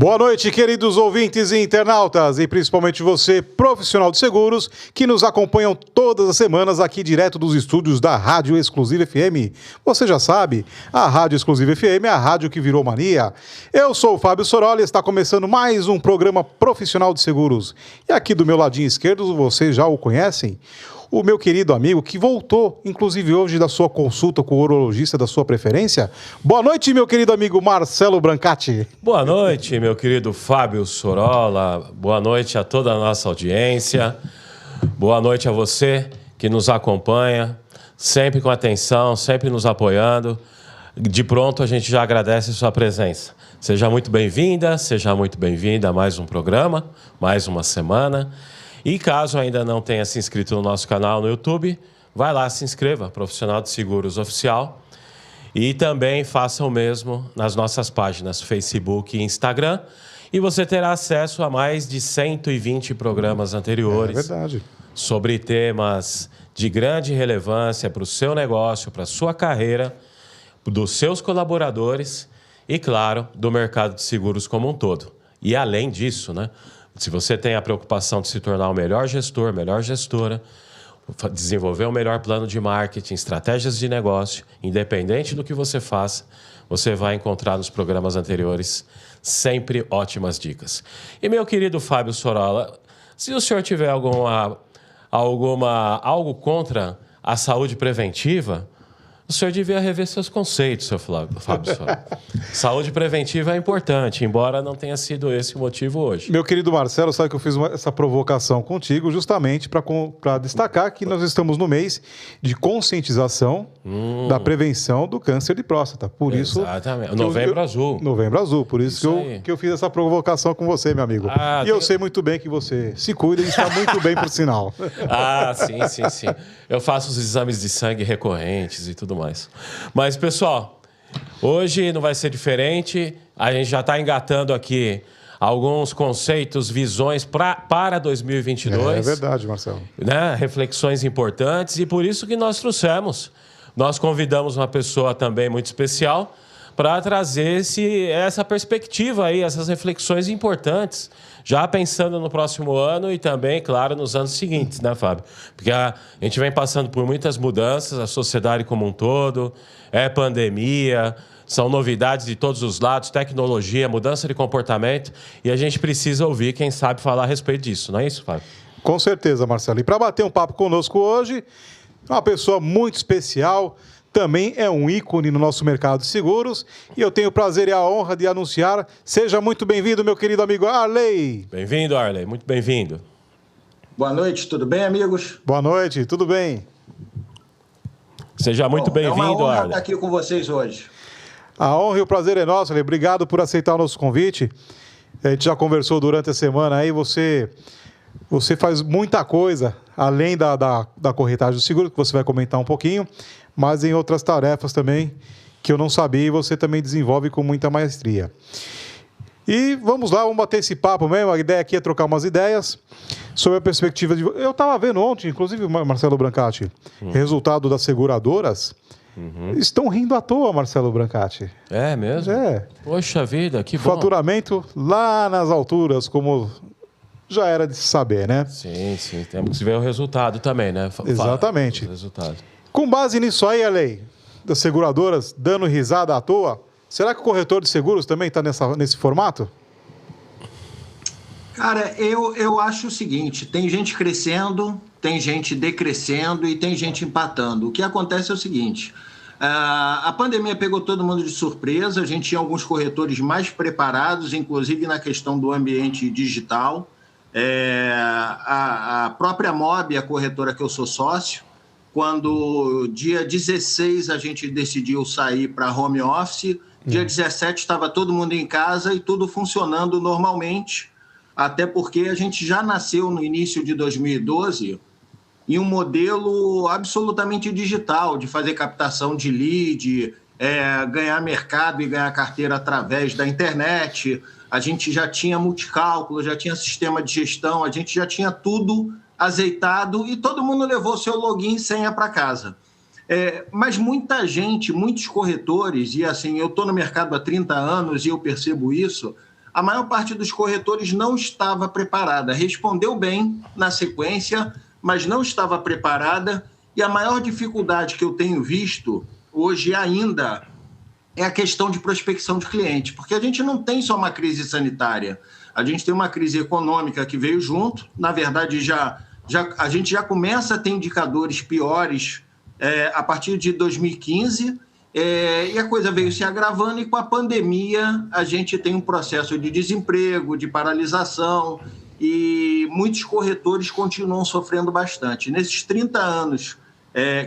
Boa noite, queridos ouvintes e internautas, e principalmente você, profissional de seguros, que nos acompanham todas as semanas aqui direto dos estúdios da Rádio Exclusiva FM. Você já sabe, a Rádio Exclusiva FM é a rádio que virou mania. Eu sou o Fábio Sorolla e está começando mais um programa profissional de seguros. E aqui do meu ladinho esquerdo, vocês já o conhecem, o meu querido amigo que voltou, inclusive hoje, da sua consulta com o urologista da sua preferência. Boa noite, meu querido amigo Marcelo Brancati. Boa noite, meu querido Fábio Sorolla. Boa noite a toda a nossa audiência. Boa noite a você que nos acompanha, sempre com atenção, sempre nos apoiando. De pronto, a gente já agradece a sua presença. Seja muito bem-vinda, seja muito bem-vinda a mais um programa, mais uma semana. E caso ainda não tenha se inscrito no nosso canal no YouTube, vai lá, se inscreva, Profissional de Seguros Oficial. E também faça o mesmo nas nossas páginas Facebook e Instagram. E você terá acesso a mais de 120 programas anteriores. É verdade. Sobre temas de grande relevância para o seu negócio, para a sua carreira, dos seus colaboradores e, claro, do mercado de seguros como um todo. E além disso, né? Se você tem a preocupação de se tornar o melhor gestor, melhor gestora, desenvolver o melhor plano de marketing, estratégias de negócio, independente do que você faça, você vai encontrar nos programas anteriores sempre ótimas dicas. E meu querido Fábio Sorolla, se o senhor tiver algo contra a saúde preventiva, o senhor devia rever seus conceitos, seu Fábio Sorolla. Saúde preventiva é importante, embora não tenha sido esse o motivo hoje. Meu querido Marcelo, sabe que eu fiz essa provocação contigo justamente para destacar que nós estamos no mês de conscientização da prevenção do câncer de próstata. Por isso... Exatamente. Novembro Azul. Novembro Azul. Por isso que eu fiz essa provocação com você, meu amigo. Eu sei muito bem que você se cuida e está muito bem, por sinal. Sim. Eu faço os exames de sangue recorrentes e tudo mais. Mas, pessoal, hoje não vai ser diferente. A gente já está engatando aqui alguns conceitos, visões para 2022. É verdade, Marcelo. Né? Reflexões importantes, e por isso que nós trouxemos. Nós convidamos uma pessoa também muito especial para trazer essa perspectiva aí, essas reflexões importantes, já pensando no próximo ano e também, claro, nos anos seguintes, né, Fábio? Porque a gente vem passando por muitas mudanças, a sociedade como um todo, pandemia, são novidades de todos os lados, tecnologia, mudança de comportamento, e a gente precisa ouvir quem sabe falar a respeito disso, não é isso, Fábio? Com certeza, Marcelo. E para bater um papo conosco hoje, uma pessoa muito especial, também é um ícone no nosso mercado de seguros, e eu tenho o prazer e a honra de anunciar. Seja muito bem-vindo, meu querido amigo Arley. Bem-vindo, Arley. Muito bem-vindo. Boa noite, tudo bem, amigos? Boa noite, tudo bem? Seja muito bem-vindo, Arley. É uma honra estar aqui com vocês hoje. A honra e o prazer é nosso, Arley. Obrigado por aceitar o nosso convite. A gente já conversou durante a semana aí, você faz muita coisa, além da corretagem do seguro, que você vai comentar um pouquinho, mas em outras tarefas também que eu não sabia e você também desenvolve com muita maestria. E vamos lá, vamos bater esse papo mesmo. A ideia aqui é trocar umas ideias sobre a perspectiva de... Eu estava vendo ontem, inclusive, Marcelo Brancati, resultado das seguradoras. Estão rindo à toa, Marcelo Brancati. É mesmo? É. Poxa vida, que bom. Faturamento lá nas alturas, como... já era de se saber, né? Sim. Temos que ver o resultado também, né? Exatamente. O resultado. Com base nisso aí, Arley, das seguradoras dando risada à toa, será que o corretor de seguros também está nesse formato? Cara, eu acho o seguinte, tem gente crescendo, tem gente decrescendo e tem gente empatando. O que acontece é o seguinte, a pandemia pegou todo mundo de surpresa, a gente tinha alguns corretores mais preparados, inclusive na questão do ambiente digital. A própria Mob, a corretora que eu sou sócio, quando dia 16 a gente decidiu sair para home office, dia 17 estava todo mundo em casa e tudo funcionando normalmente, até porque a gente já nasceu no início de 2012 em um modelo absolutamente digital, de fazer captação de lead, ganhar mercado e ganhar carteira através da internet. A gente já tinha multicálculo, já tinha sistema de gestão, a gente já tinha tudo azeitado e todo mundo levou seu login e senha para casa. Mas muita gente, muitos corretores, e assim, eu estou no mercado há 30 anos e eu percebo isso, a maior parte dos corretores não estava preparada. Respondeu bem na sequência, mas não estava preparada. E a maior dificuldade que eu tenho visto hoje ainda é a questão de prospecção de cliente, porque a gente não tem só uma crise sanitária, a gente tem uma crise econômica que veio junto. Na verdade, a gente já começa a ter indicadores piores a partir de 2015, e a coisa veio se agravando, e com a pandemia a gente tem um processo de desemprego, de paralisação, e muitos corretores continuam sofrendo bastante. Nesses 30 anos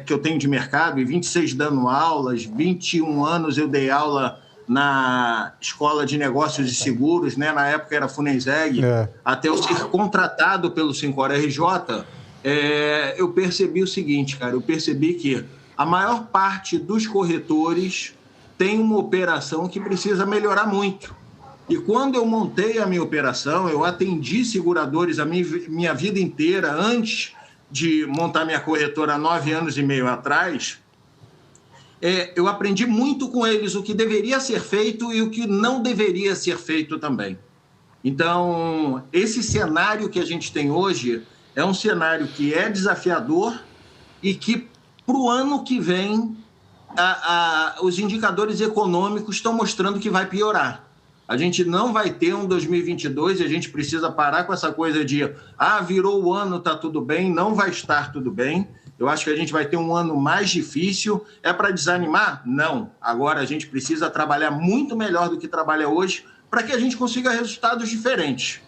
que eu tenho de mercado, e 26 dando aulas, 21 anos eu dei aula na Escola de Negócios e Seguros, né? Na época era Funenseg, até eu ser contratado pelo 5RJ, eu percebi o seguinte, cara, eu percebi que a maior parte dos corretores tem uma operação que precisa melhorar muito. E quando eu montei a minha operação, eu atendi seguradores a minha vida inteira, antes de montar minha corretora há 9 anos e meio atrás, eu aprendi muito com eles o que deveria ser feito e o que não deveria ser feito também. Então, esse cenário que a gente tem hoje é um cenário que é desafiador e que, para o ano que vem, os indicadores econômicos estão mostrando que vai piorar. A gente não vai ter um 2022 e a gente precisa parar com essa coisa de virou o ano, está tudo bem. Não vai estar tudo bem. Eu acho que a gente vai ter um ano mais difícil. É para desanimar? Não. Agora a gente precisa trabalhar muito melhor do que trabalha hoje para que a gente consiga resultados diferentes.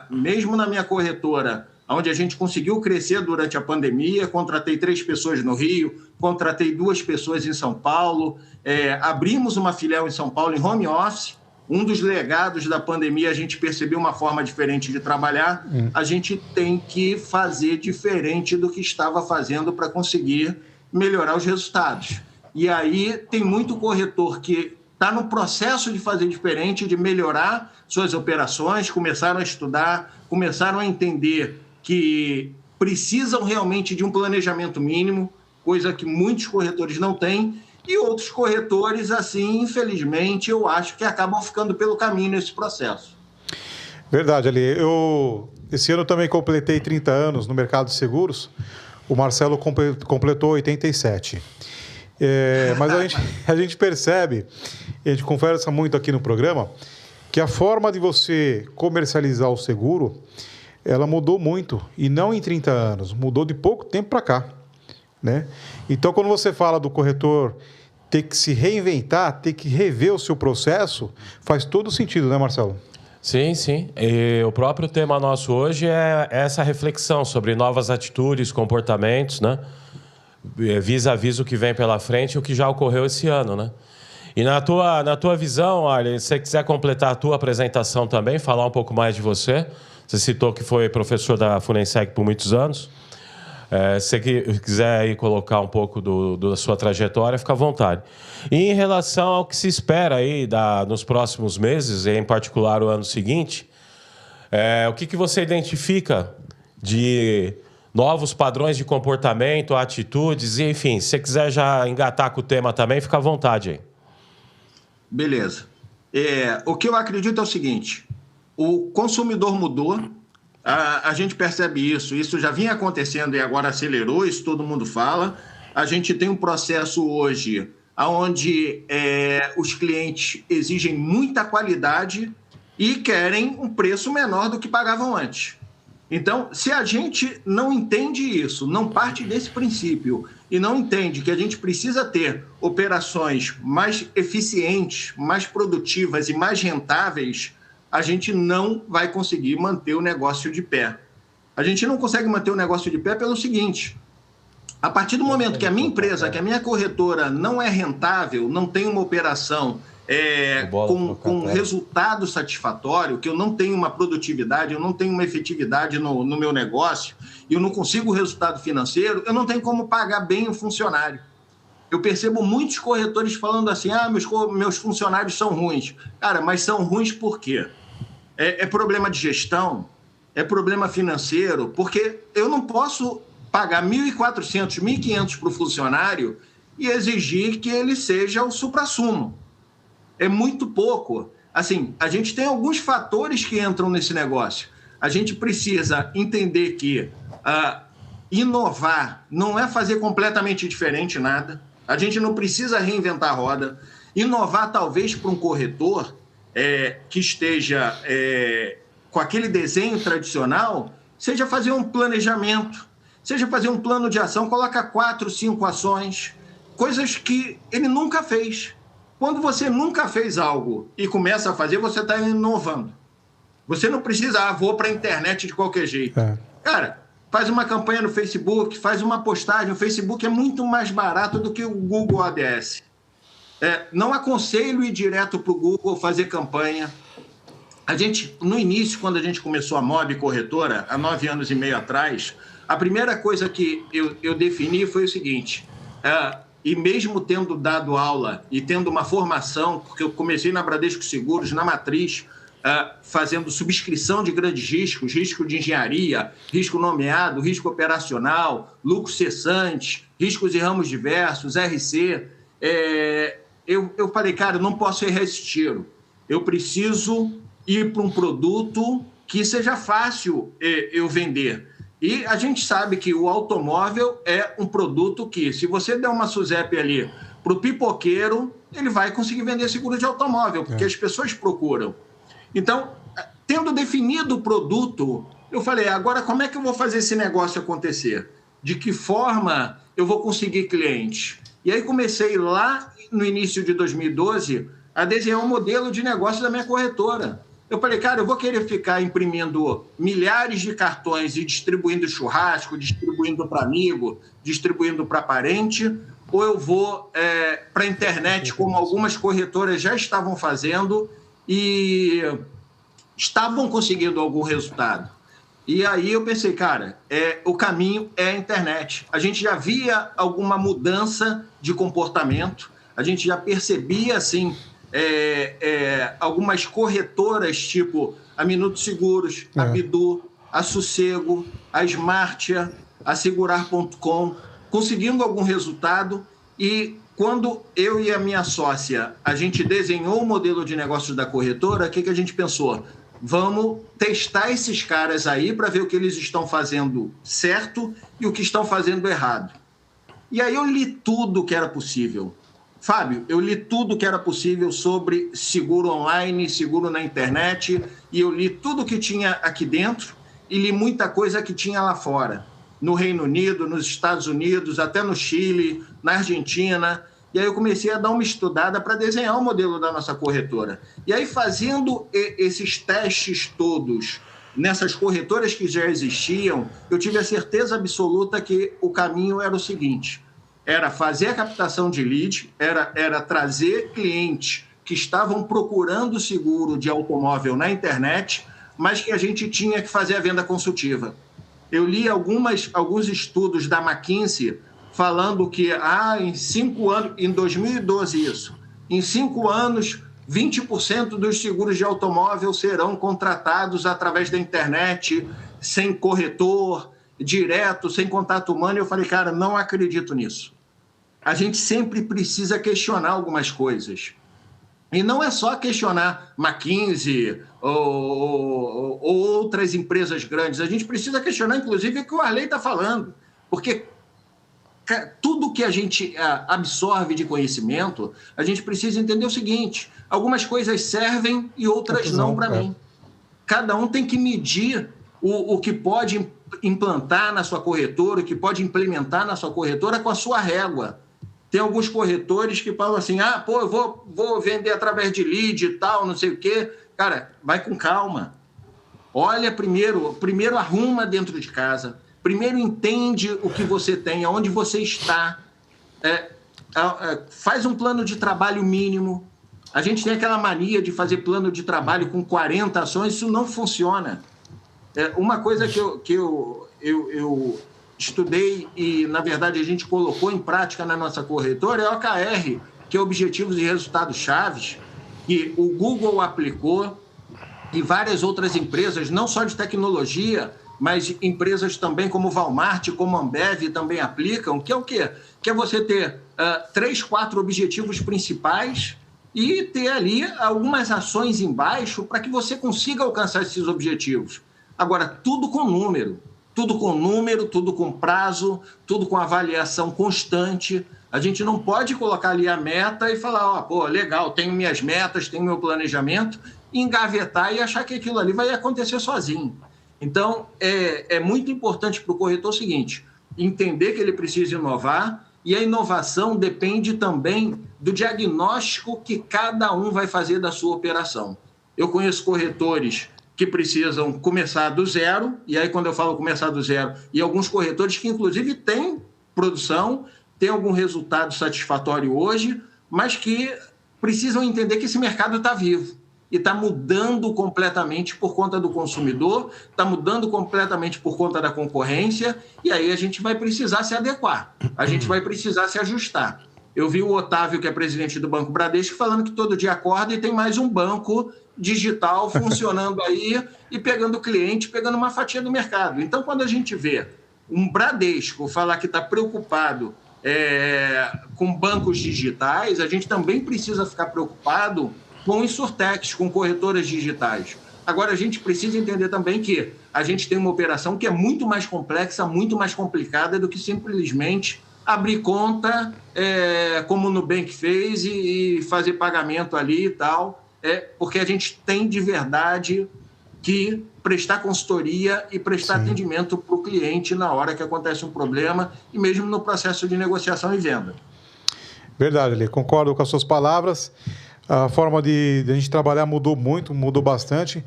Mesmo na minha corretora, onde a gente conseguiu crescer durante a pandemia, contratei 3 pessoas no Rio, contratei 2 pessoas em São Paulo, abrimos uma filial em São Paulo em home office. Um dos legados da pandemia, a gente percebeu uma forma diferente de trabalhar. A gente tem que fazer diferente do que estava fazendo para conseguir melhorar os resultados. E aí tem muito corretor que está no processo de fazer diferente, de melhorar suas operações, começaram a estudar, começaram a entender que precisam realmente de um planejamento mínimo, coisa que muitos corretores não têm, e outros corretores, assim, infelizmente, eu acho que acabam ficando pelo caminho nesse processo. Verdade, Ali. Esse ano também completei 30 anos no mercado de seguros, o Marcelo completou 87. Mas a gente percebe, a gente conversa muito aqui no programa, que a forma de você comercializar o seguro, ela mudou muito, e não em 30 anos, mudou de pouco tempo para cá, né? Então, quando você fala do corretor ter que se reinventar, ter que rever o seu processo, faz todo sentido, né, Marcelo? Sim, sim. E o próprio tema nosso hoje é essa reflexão sobre novas atitudes, comportamentos, né? Vis-a-vis o que vem pela frente e o que já ocorreu esse ano, né? E na tua visão, olha, se você quiser completar a tua apresentação também, falar um pouco mais de você. Você citou que foi professor da Funenseg por muitos anos. Se você quiser aí colocar um pouco da sua trajetória, fica à vontade. E em relação ao que se espera aí nos próximos meses, e em particular o ano seguinte, o que você identifica de novos padrões de comportamento, atitudes, e, enfim, se você quiser já engatar com o tema também, fica à vontade aí. Beleza. O que eu acredito é o seguinte: o consumidor mudou, a gente percebe isso já vinha acontecendo e agora acelerou, isso todo mundo fala. A gente tem um processo hoje onde os clientes exigem muita qualidade e querem um preço menor do que pagavam antes. Então, se a gente não entende isso, não parte desse princípio e não entende que a gente precisa ter operações mais eficientes, mais produtivas e mais rentáveis, a gente não vai conseguir manter o negócio de pé. A gente não consegue manter o negócio de pé pelo seguinte: a partir do momento que a minha empresa, que a minha corretora não é rentável, não tem uma operação com resultado satisfatório, que eu não tenho uma produtividade, eu não tenho uma efetividade no meu negócio, e eu não consigo resultado financeiro, eu não tenho como pagar bem o funcionário. Eu percebo muitos corretores falando assim: meus funcionários são ruins. Cara, mas são ruins por quê? É problema de gestão? É problema financeiro? Porque eu não posso pagar 1.400, 1.500 para o funcionário e exigir que ele seja o suprassumo. É muito pouco. assim, a gente tem alguns fatores que entram nesse negócio. A gente precisa entender que inovar não é fazer completamente diferente nada. A gente não precisa reinventar a roda. Inovar, talvez, para um corretor que esteja com aquele desenho tradicional, seja fazer um planejamento, seja fazer um plano de ação, coloca 4, 5 ações, coisas que ele nunca fez. Quando você nunca fez algo e começa a fazer, você está inovando. Você não precisa, vou para a internet de qualquer jeito. Cara, faz uma campanha no Facebook, faz uma postagem. O Facebook é muito mais barato do que o Google ADS. Não aconselho ir direto para o Google fazer campanha. A gente, no início, quando a gente começou a Mob Corretora, há 9 anos e meio atrás, a primeira coisa que eu defini foi o seguinte, e mesmo tendo dado aula e tendo uma formação, porque eu comecei na Bradesco Seguros, na Matriz, fazendo subscrição de grandes riscos, risco de engenharia, risco nomeado, risco operacional, lucro cessante, riscos e ramos diversos, RC. Eu falei, cara, eu não posso errar esse tiro. Eu preciso ir para um produto que seja fácil eu vender. E a gente sabe que o automóvel é um produto que, se você der uma SUSEP ali para o pipoqueiro, ele vai conseguir vender seguro de automóvel, porque as pessoas procuram. Então, tendo definido o produto, eu falei, agora como é que eu vou fazer esse negócio acontecer? De que forma eu vou conseguir clientes? E aí comecei lá no início de 2012 a desenhar um modelo de negócio da minha corretora. Eu falei, cara, eu vou querer ficar imprimindo milhares de cartões e distribuindo churrasco, distribuindo para amigo, distribuindo para parente, ou eu vou para a internet, como algumas corretoras já estavam fazendo e estavam conseguindo algum resultado. E aí eu pensei, cara, o caminho é a internet. A gente já via alguma mudança de comportamento, a gente já percebia, assim, algumas corretoras, tipo a Minutos Seguros, a Bidu, a Sossego, a Smartia, a Segurar.com, conseguindo algum resultado. E quando eu e a minha sócia, a gente desenhou o modelo de negócios da corretora, o que a gente pensou? Vamos testar esses caras aí para ver o que eles estão fazendo certo e o que estão fazendo errado. E aí eu li tudo que era possível. Fábio, eu li tudo que era possível sobre seguro online, seguro na internet, e eu li tudo que tinha aqui dentro e li muita coisa que tinha lá fora, no Reino Unido, nos Estados Unidos, até no Chile, na Argentina. E aí eu comecei a dar uma estudada para desenhar o modelo da nossa corretora. E aí, fazendo esses testes todos nessas corretoras que já existiam, eu tive a certeza absoluta que o caminho era o seguinte: era fazer a captação de lead, era trazer clientes que estavam procurando seguro de automóvel na internet, mas que a gente tinha que fazer a venda consultiva. Eu li alguns estudos da McKinsey falando que em 5 anos, em 2012 isso, em 5 anos, 20% dos seguros de automóvel serão contratados através da internet, sem corretor, direto, sem contato humano. Eu falei, cara, não acredito nisso. A gente sempre precisa questionar algumas coisas. E não é só questionar McKinsey ou outras empresas grandes. A gente precisa questionar, inclusive, o que o Arley está falando. Porque tudo que a gente absorve de conhecimento, a gente precisa entender o seguinte: algumas coisas servem e outras não para mim. Cada um tem que medir o que pode implantar na sua corretora, o que pode implementar na sua corretora com a sua régua. Tem alguns corretores que falam assim, eu vou vender através de lead e tal, não sei o quê. Cara, vai com calma. Olha primeiro arruma dentro de casa. Primeiro entende o que você tem, aonde você está. Faz um plano de trabalho mínimo. A gente tem aquela mania de fazer plano de trabalho com 40 ações, isso não funciona. Uma coisa que eu estudei e, na verdade, a gente colocou em prática na nossa corretora é o OKR, que é Objetivos e Resultados Chaves, que o Google aplicou e várias outras empresas, não só de tecnologia, mas empresas também como Walmart, como Ambev também aplicam, que é o quê? Que é você ter 3, 4 objetivos principais e ter ali algumas ações embaixo para que você consiga alcançar esses objetivos. Agora, tudo com número, tudo com prazo, tudo com avaliação constante. A gente não pode colocar ali a meta e falar, pô, legal, tenho minhas metas, tenho meu planejamento, engavetar e achar que aquilo ali vai acontecer sozinho. Então, é muito importante para o corretor o seguinte, entender que ele precisa inovar, e a inovação depende também do diagnóstico que cada um vai fazer da sua operação. Eu conheço corretores que precisam começar do zero, e aí quando eu falo começar do zero, e alguns corretores que inclusive têm produção, têm algum resultado satisfatório hoje, mas que precisam entender que esse mercado está vivo e está mudando completamente por conta do consumidor, está mudando completamente por conta da concorrência, e aí a gente vai precisar se adequar, a gente vai precisar se ajustar. Eu vi o Otávio, que é presidente do Banco Bradesco, falando que todo dia acorda e tem mais um banco digital funcionando aí e pegando cliente, pegando uma fatia do mercado. Então, quando a gente vê um Bradesco falar que está preocupado com bancos digitais, a gente também precisa ficar preocupado com insurtechs, com corretoras digitais. Agora, a gente precisa entender também que a gente tem uma operação que é muito mais complexa, muito mais complicada do que simplesmente abrir conta, como o Nubank fez, e fazer pagamento ali e tal, porque a gente tem de verdade que prestar consultoria e prestar atendimento para o cliente na hora que acontece um problema e mesmo no processo de negociação e venda. Verdade, Lê. Concordo com as suas palavras. A forma de a gente trabalhar mudou muito, mudou bastante.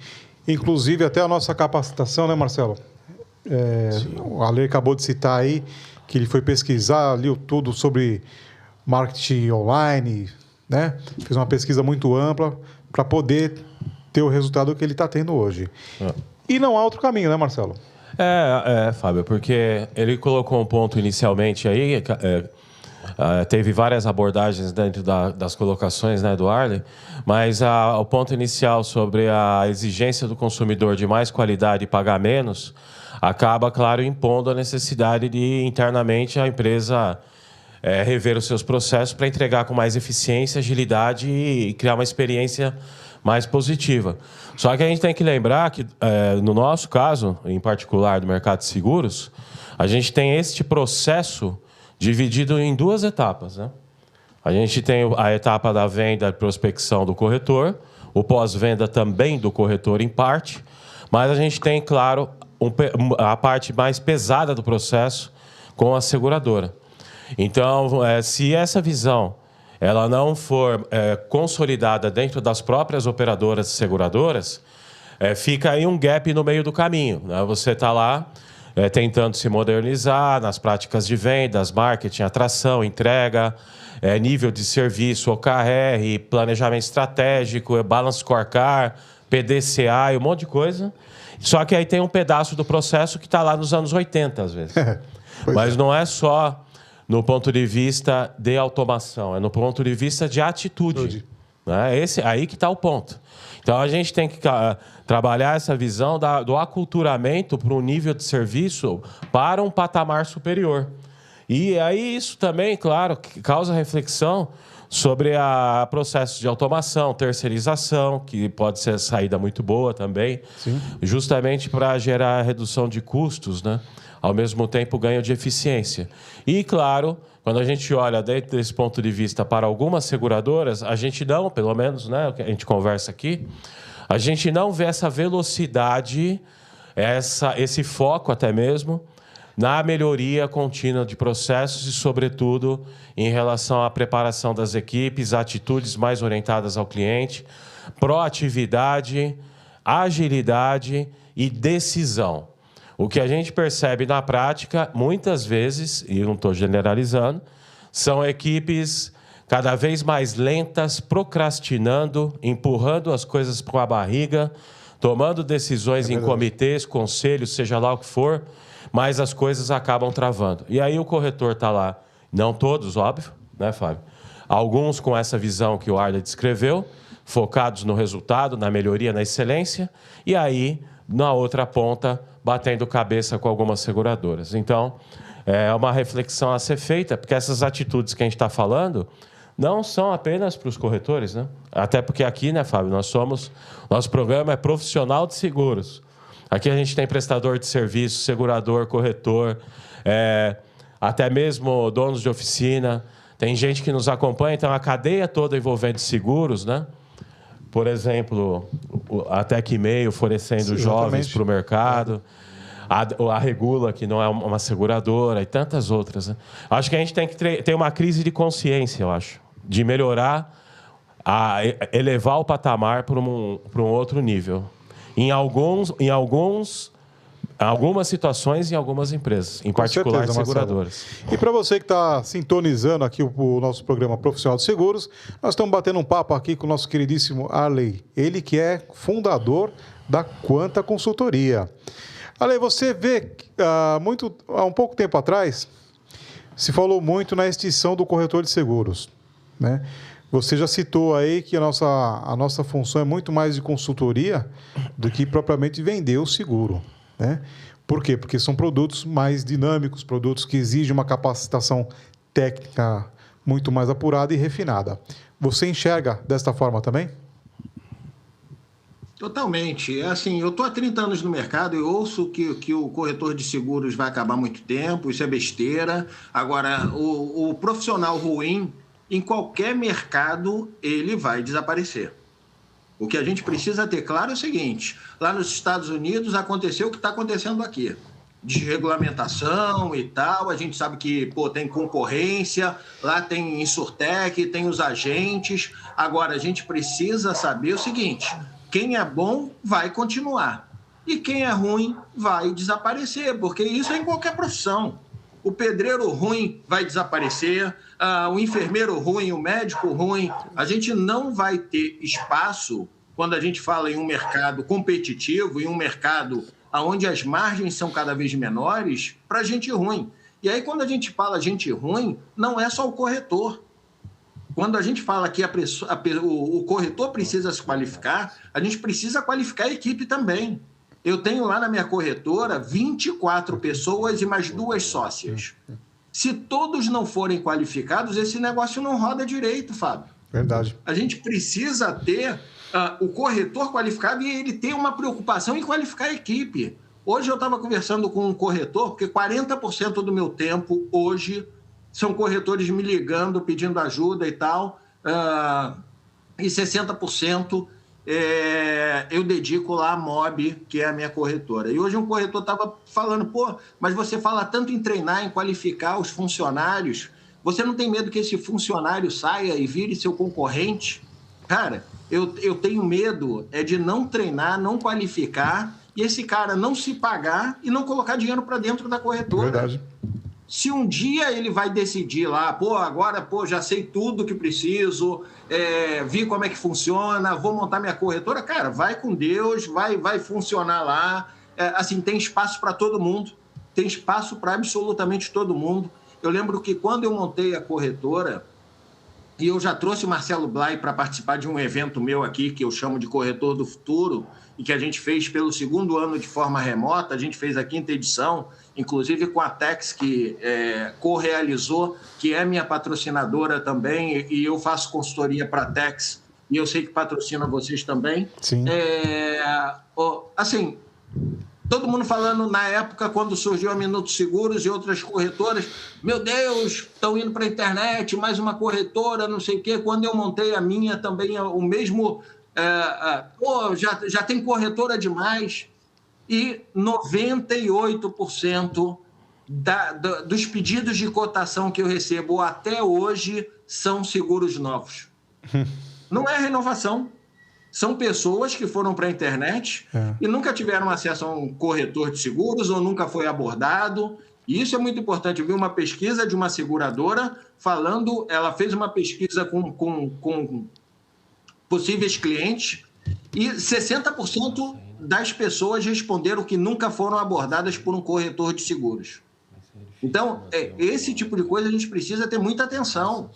Inclusive até a nossa capacitação, né, Marcelo? O Ale acabou de citar aí que ele foi pesquisar ali tudo sobre marketing online, né? Fez uma pesquisa muito ampla para poder ter o resultado que ele está tendo hoje. E não há outro caminho, né, Marcelo? Fábio, porque ele colocou um ponto inicialmente aí, teve várias abordagens dentro das colocações, né, do Arley, mas o ponto inicial sobre a exigência do consumidor de mais qualidade e pagar menos acaba, claro, impondo a necessidade de, internamente, a empresa rever os seus processos para entregar com mais eficiência, agilidade e criar uma experiência mais positiva. Só que a gente tem que lembrar que, no nosso caso, em particular do mercado de seguros, a gente tem este processo dividido em duas etapas, né? A gente tem a etapa da venda e prospecção do corretor, o pós-venda também do corretor em parte, mas a gente tem, claro, a parte mais pesada do processo com a seguradora. Então, se essa visão ela não for consolidada dentro das próprias operadoras seguradoras, fica aí um gap no meio do caminho, né? Você está lá tentando se modernizar nas práticas de vendas, marketing, atração, entrega, nível de serviço, OKR, planejamento estratégico, Balance Scorecard, PDCA e um monte de coisa. Só que aí tem um pedaço do processo que está lá nos anos 80, às vezes. Mas não é só no ponto de vista de automação, é no ponto de vista de atitude. Né? Aí que está o ponto. Então, a gente tem que trabalhar essa visão do aculturamento para um nível de serviço para um patamar superior. E aí isso também, claro, causa reflexão sobre processos de automação, terceirização, que pode ser saída muito boa também, justamente para gerar redução de custos, né? Ao mesmo tempo ganho de eficiência. E, claro, quando a gente olha dentro desse ponto de vista para algumas seguradoras, a gente não, pelo menos, né, a gente conversa aqui, a gente não vê essa velocidade, esse foco até mesmo, na melhoria contínua de processos e, sobretudo, em relação à preparação das equipes, atitudes mais orientadas ao cliente, proatividade, agilidade e decisão. O que a gente percebe na prática, muitas vezes, e eu não estou generalizando, são equipes cada vez mais lentas, procrastinando, empurrando as coisas com a barriga, tomando decisões em comitês, conselhos, seja lá o que for, mas as coisas acabam travando. E aí o corretor está lá, não todos, óbvio, né, Fábio? Alguns com essa visão que o Arley descreveu, focados no resultado, na melhoria, na excelência, e aí, na outra ponta, batendo cabeça com algumas seguradoras. Então, é uma reflexão a ser feita, porque essas atitudes que a gente está falando não são apenas para os corretores, né? Até porque aqui, né, Fábio, nosso programa é profissional de seguros. Aqui a gente tem prestador de serviço, segurador, corretor, até mesmo donos de oficina. Tem gente que nos acompanha, então a cadeia toda envolvendo seguros, né? Por exemplo, a Tecmail oferecendo jovens para o mercado, a Regula, que não é uma seguradora, e tantas outras, né? Acho que a gente tem que ter uma crise de consciência, eu acho, de melhorar, elevar o patamar para um outro nível. Em algumas situações, em algumas empresas, em particular seguradoras. E para você que está sintonizando aqui o nosso programa Profissional de Seguros, nós estamos batendo um papo aqui com o nosso queridíssimo Arley, ele que é fundador da Quanta Consultoria. Arley, você vê, há um pouco tempo atrás, se falou muito na extinção do corretor de seguros, né? Você já citou aí que a nossa função é muito mais de consultoria do que propriamente vender o seguro, né? Por quê? Porque são produtos mais dinâmicos, produtos que exigem uma capacitação técnica muito mais apurada e refinada. Você enxerga desta forma também? Totalmente. Assim, eu estou há 30 anos no mercado e ouço que o corretor de seguros vai acabar muito tempo, isso é besteira. Agora, o profissional ruim, em qualquer mercado, ele vai desaparecer. O que a gente precisa ter claro é o seguinte: lá nos Estados Unidos aconteceu o que está acontecendo aqui. Desregulamentação e tal, a gente sabe que tem concorrência, lá tem Insurtech, tem os agentes. Agora, a gente precisa saber o seguinte: quem é bom vai continuar e quem é ruim vai desaparecer, porque isso é em qualquer profissão. O pedreiro ruim vai desaparecer, o enfermeiro ruim, o médico ruim. A gente não vai ter espaço, quando a gente fala em um mercado competitivo, em um mercado onde as margens são cada vez menores, para gente ruim. E aí, quando a gente fala gente ruim, não é só o corretor. Quando a gente fala que o corretor precisa se qualificar, a gente precisa qualificar a equipe também. Eu tenho lá na minha corretora 24 pessoas e mais 2 sócias. Se todos não forem qualificados, esse negócio não roda direito, Fábio. Verdade. A gente precisa ter o corretor qualificado e ele ter uma preocupação em qualificar a equipe. Hoje eu estava conversando com um corretor, porque 40% do meu tempo hoje são corretores me ligando, pedindo ajuda e tal, e 60% eu dedico lá a Mob, que é a minha corretora. E hoje um corretor estava falando, mas você fala tanto em treinar, em qualificar os funcionários, você não tem medo que esse funcionário saia e vire seu concorrente? Cara, eu tenho medo de não treinar, não qualificar, e esse cara não se pagar e não colocar dinheiro para dentro da corretora. Verdade. Se um dia ele vai decidir lá, agora já sei tudo que preciso, vi como é que funciona, vou montar minha corretora, cara, vai com Deus, vai funcionar lá. Assim, tem espaço para todo mundo, tem espaço para absolutamente todo mundo. Eu lembro que quando eu montei a corretora, e eu já trouxe o Marcelo Blay para participar de um evento meu aqui, que eu chamo de Corretor do Futuro, e que a gente fez pelo 2º ano de forma remota, a gente fez a 5ª edição, inclusive com a Tex, que co-realizou, que é minha patrocinadora também, e eu faço consultoria para a Tex, e eu sei que patrocina vocês também. Sim. Assim, todo mundo falando na época, quando surgiu a Minutos Seguros e outras corretoras, meu Deus, estão indo para a internet, mais uma corretora, não sei o quê. Quando eu montei a minha também, o mesmo... já tem corretora demais. E 98% dos pedidos de cotação que eu recebo até hoje são seguros novos. Não é renovação. São pessoas que foram para a internet e nunca tiveram acesso a um corretor de seguros ou nunca foi abordado. E isso é muito importante. Eu vi uma pesquisa de uma seguradora falando, ela fez uma pesquisa com possíveis clientes e 60% das pessoas responderam que nunca foram abordadas por um corretor de seguros. Então, esse tipo de coisa a gente precisa ter muita atenção.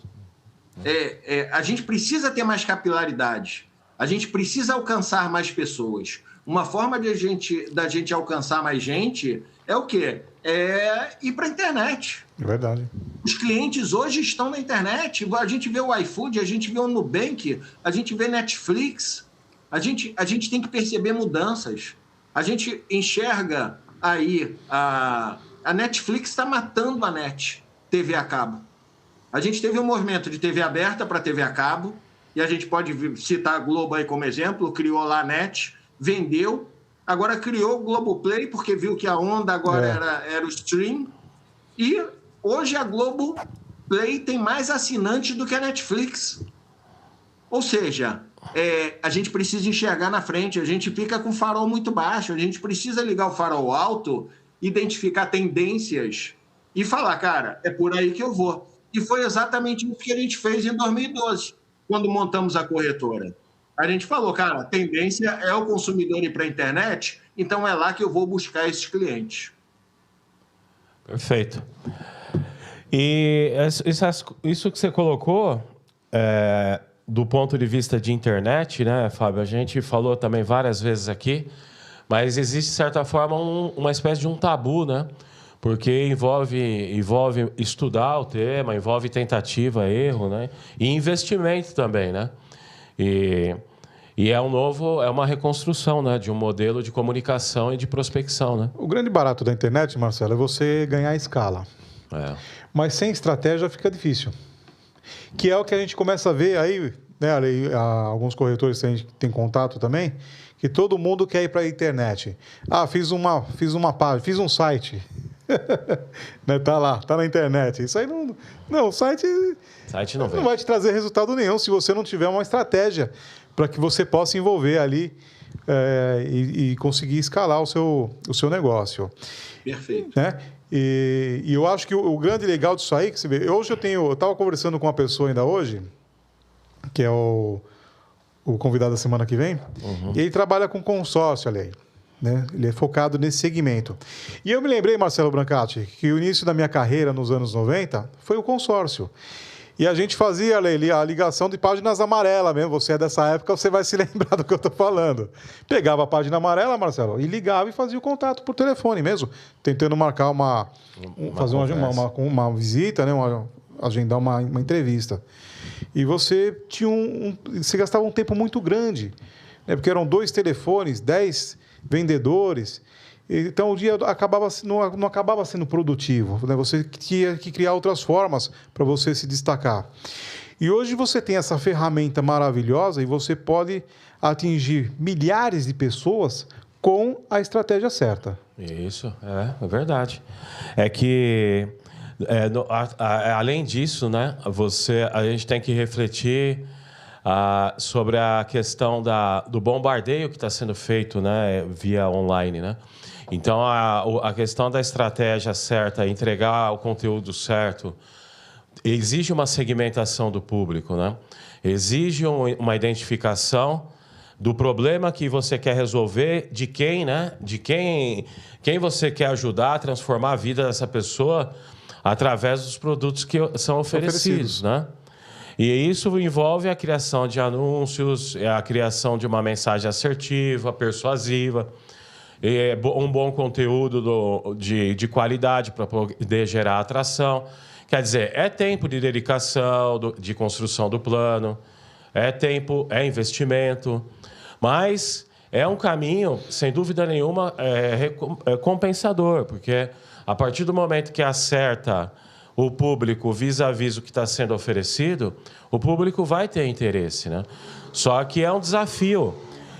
A gente precisa ter mais capilaridade. A gente precisa alcançar mais pessoas. Uma forma da gente alcançar mais gente é o quê? É ir para a internet. É verdade. Os clientes hoje estão na internet. A gente vê o iFood, a gente vê o Nubank, a gente vê Netflix. A gente tem que perceber mudanças. A gente enxerga aí, a Netflix está matando a net, TV a cabo. A gente teve um movimento de TV aberta para TV a cabo, e a gente pode citar a Globo aí como exemplo, criou lá a net, vendeu, agora criou o Globoplay, porque viu que a onda agora era o stream, e hoje a Globoplay tem mais assinantes do que a Netflix. Ou seja, a gente precisa enxergar na frente, a gente fica com o farol muito baixo, a gente precisa ligar o farol alto, identificar tendências e falar, cara, é por aí que eu vou. E foi exatamente o que a gente fez em 2012, quando montamos a corretora. A gente falou, cara, a tendência é o consumidor ir para a internet, então é lá que eu vou buscar esses clientes. Perfeito. E isso que você colocou, do ponto de vista de internet, né, Fábio? A gente falou também várias vezes aqui, mas existe, de certa forma, uma espécie de um tabu, né? Porque envolve estudar o tema, envolve tentativa, erro, né? E investimento também, né? E é uma reconstrução, né, de um modelo de comunicação e de prospecção, né? O grande barato da internet, Marcelo, é você ganhar escala. Mas sem estratégia fica difícil. Que é o que a gente começa a ver aí, né, alguns corretores que a gente tem contato também, que todo mundo quer ir para a internet. Fiz uma página, fiz um site. Né, tá lá, tá na internet. Isso aí não, o site não vai te trazer resultado nenhum se você não tiver uma estratégia para que você possa envolver ali e conseguir escalar o seu negócio. Perfeito. Né? E eu acho que o grande legal disso aí, que você vê, eu estava conversando com uma pessoa ainda hoje, que é o convidado da semana que vem, e ele trabalha com consórcio ali. Né? Ele é focado nesse segmento. E eu me lembrei, Marcelo Brancati, que o início da minha carreira nos anos 90 foi o consórcio. E a gente fazia a ligação de páginas amarelas mesmo. Você é dessa época, você vai se lembrar do que eu estou falando. Pegava a página amarela, Marcelo, e ligava e fazia o contato por telefone mesmo, tentando marcar fazer uma visita, né? Agendar uma entrevista. E você você gastava um tempo muito grande, né? Porque eram 2 telefones, 10 vendedores, então o dia não acabava sendo produtivo, né? Você tinha que criar outras formas para você se destacar. E hoje você tem essa ferramenta maravilhosa e você pode atingir milhares de pessoas com a estratégia certa. Isso, é verdade. É que, além disso, né, a gente tem que refletir sobre a questão do bombardeio que está sendo feito, né, via online, né? Então, a questão da estratégia certa, entregar o conteúdo certo, exige uma segmentação do público, né? Exige uma identificação do problema que você quer resolver, de quem, né? De quem você quer ajudar a transformar a vida dessa pessoa através dos produtos que são oferecidos, né? E isso envolve a criação de anúncios, a criação de uma mensagem assertiva, persuasiva, um bom conteúdo de qualidade para poder gerar atração. Quer dizer, é tempo de dedicação, de construção do plano, é investimento, mas é um caminho, sem dúvida nenhuma, compensador, porque a partir do momento que acerta o público vis-à-vis o que está sendo oferecido, o público vai ter interesse, né? Só que é um desafio.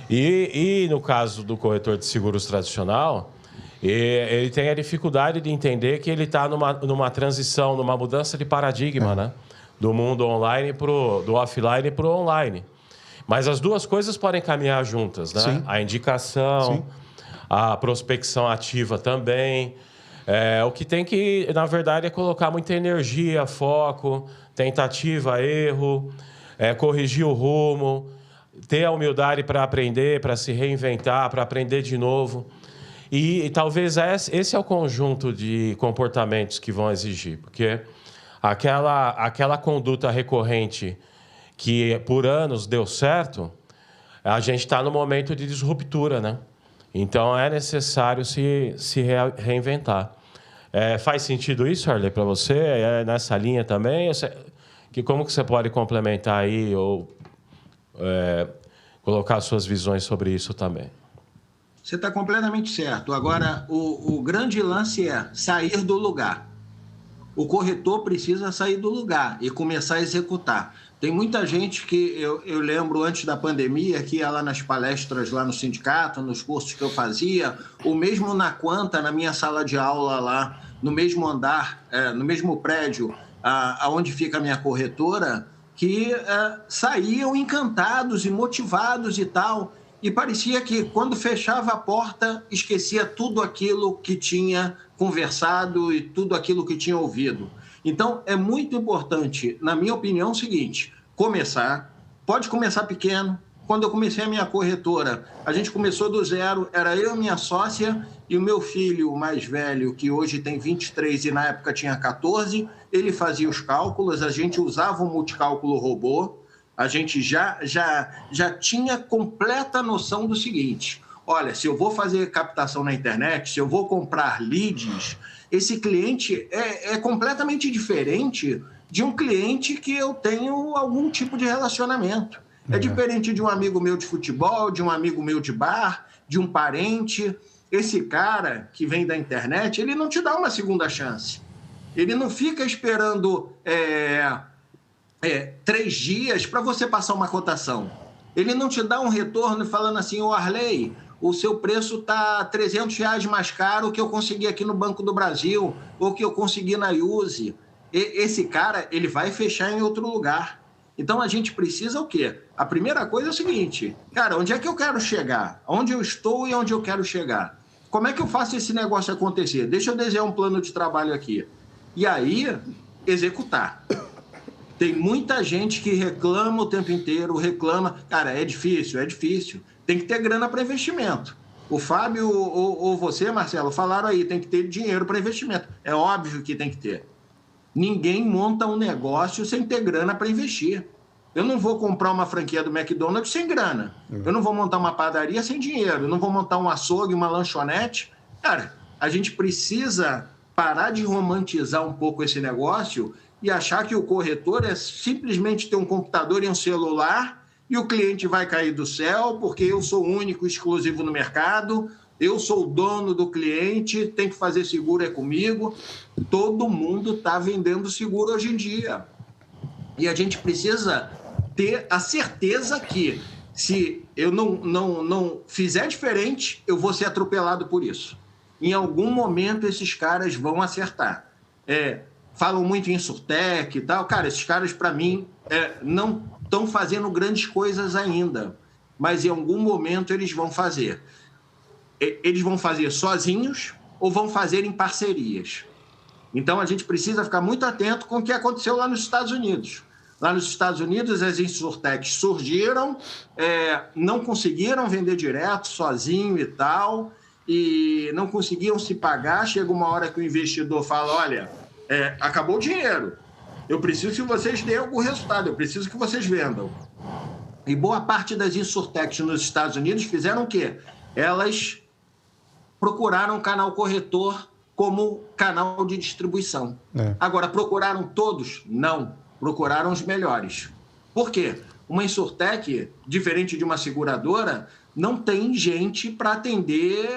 E no caso do corretor de seguros tradicional, ele tem a dificuldade de entender que ele está numa transição, numa mudança de paradigma, né? Do mundo online do offline para o online. Mas as duas coisas podem caminhar juntas, né? Sim. A indicação, sim, a prospecção ativa também. O que tem que, na verdade, é colocar muita energia, foco, tentativa, erro, corrigir o rumo, ter a humildade para aprender, para se reinventar, para aprender de novo. E talvez esse é o conjunto de comportamentos que vão exigir, porque aquela conduta recorrente que por anos deu certo, a gente está no momento de disruptura, né? Então é necessário se reinventar. Faz sentido isso, Arley, para você? É nessa linha também? Como que você pode complementar aí ou colocar suas visões sobre isso também? Você está completamente certo. Agora, o grande lance é sair do lugar. O corretor precisa sair do lugar e começar a executar. Tem muita gente que eu lembro antes da pandemia que ia lá nas palestras lá no sindicato, nos cursos que eu fazia, ou mesmo na Quanta, na minha sala de aula lá, no mesmo andar, no mesmo prédio, aonde fica a minha corretora, que saíam encantados e motivados e tal. E parecia que, quando fechava a porta, esquecia tudo aquilo que tinha conversado e tudo aquilo que tinha ouvido. Então, é muito importante, na minha opinião, o seguinte: pode começar pequeno. Quando eu comecei a minha corretora, a gente começou do zero, era eu, minha sócia e o meu filho mais velho, que hoje tem 23 e na época tinha 14, ele fazia os cálculos, a gente usava um multicálculo robô. A gente já tinha completa noção do seguinte: olha, se eu vou fazer captação na internet, se eu vou comprar leads, esse cliente é completamente diferente de um cliente que eu tenho algum tipo de relacionamento. É diferente de um amigo meu de futebol, de um amigo meu de bar, de um parente. Esse cara que vem da internet, ele não te dá uma segunda chance. Ele não fica esperando 3 dias para você passar uma cotação. Ele não te dá um retorno falando assim: ô Arley, o seu preço está R$300 mais caro que eu consegui aqui no Banco do Brasil ou que eu consegui na Use. Esse cara, ele vai fechar em outro lugar. Então, a gente precisa o quê? A primeira coisa é o seguinte: cara, onde é que eu quero chegar? Onde eu estou e onde eu quero chegar? Como é que eu faço esse negócio acontecer? Deixa eu desenhar um plano de trabalho aqui. E aí, executar. Tem muita gente que reclama o tempo inteiro, Cara, é difícil. Tem que ter grana para investimento. O Fábio ou você, Marcelo, falaram aí, tem que ter dinheiro para investimento. É óbvio que tem que ter. Ninguém monta um negócio sem ter grana para investir. Eu não vou comprar uma franquia do McDonald's sem grana. Eu não vou montar uma padaria sem dinheiro. Eu não vou montar um açougue, uma lanchonete. Cara, a gente precisa parar de romantizar um pouco esse negócio e achar que o corretor é simplesmente ter um computador e um celular e o cliente vai cair do céu porque eu sou o único exclusivo no mercado, eu sou o dono do cliente, tem que fazer seguro comigo. Todo mundo está vendendo seguro hoje em dia. E a gente precisa ter a certeza que, se eu não fizer diferente, eu vou ser atropelado por isso. Em algum momento, esses caras vão acertar. Falam muito em Insurtech e tal. Cara, esses caras, para mim, não estão fazendo grandes coisas ainda. Mas, em algum momento, eles vão fazer. Eles vão fazer sozinhos ou vão fazer em parcerias. Então, a gente precisa ficar muito atento com o que aconteceu lá nos Estados Unidos. Lá nos Estados Unidos, as Insurtechs surgiram, não conseguiram vender direto, sozinho e tal, e não conseguiam se pagar. Chega uma hora que o investidor fala: olha, acabou o dinheiro, eu preciso que vocês deem algum resultado, eu preciso que vocês vendam. E boa parte das Insurtechs nos Estados Unidos fizeram o quê? Elas procuraram o canal corretor como canal de distribuição. Agora, procuraram todos? Não. Procuraram os melhores. Por quê? Uma Insurtech, diferente de uma seguradora, não tem gente para atender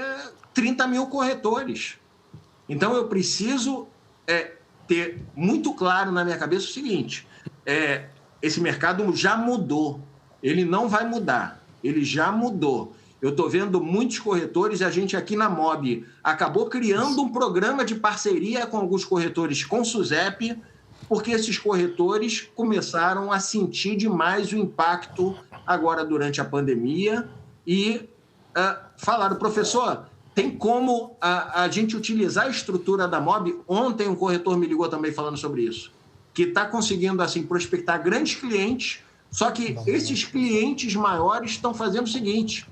30 mil corretores. Então, eu preciso ter muito claro na minha cabeça o seguinte: esse mercado já mudou. Ele não vai mudar. Ele já mudou. Eu estou vendo muitos corretores, e a gente aqui na MOB acabou criando um programa de parceria com alguns corretores com SUSEP, porque esses corretores começaram a sentir demais o impacto agora durante a pandemia e falaram: professor, tem como a gente utilizar a estrutura da MOB? Ontem um corretor me ligou também falando sobre isso, que está conseguindo assim prospectar grandes clientes, só que esses clientes maiores estão fazendo o seguinte: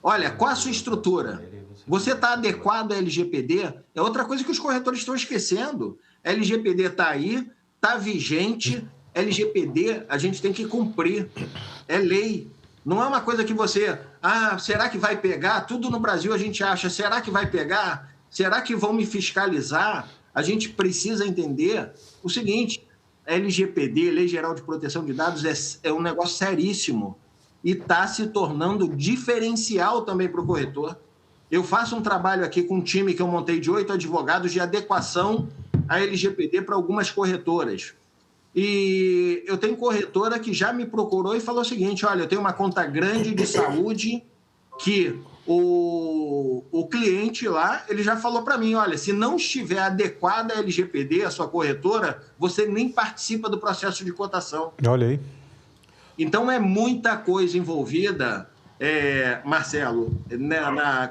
olha, qual a sua estrutura? Você está adequado à LGPD? É outra coisa que os corretores estão esquecendo. A LGPD está aí, está vigente. LGPD a gente tem que cumprir. É lei. Não é uma coisa que você... será que vai pegar? Tudo no Brasil a gente acha, será que vai pegar? Será que vão me fiscalizar? A gente precisa entender o seguinte, a LGPD, Lei Geral de Proteção de Dados, é um negócio seríssimo e está se tornando diferencial também para o corretor. Eu faço um trabalho aqui com um time que eu montei de 8 advogados de adequação à LGPD para algumas corretoras. E eu tenho corretora que já me procurou e falou o seguinte, olha, eu tenho uma conta grande de saúde que o cliente lá, ele já falou para mim, olha, se não estiver adequada a LGPD, a sua corretora, você nem participa do processo de cotação. Olha aí. Então, é muita coisa envolvida, Marcelo,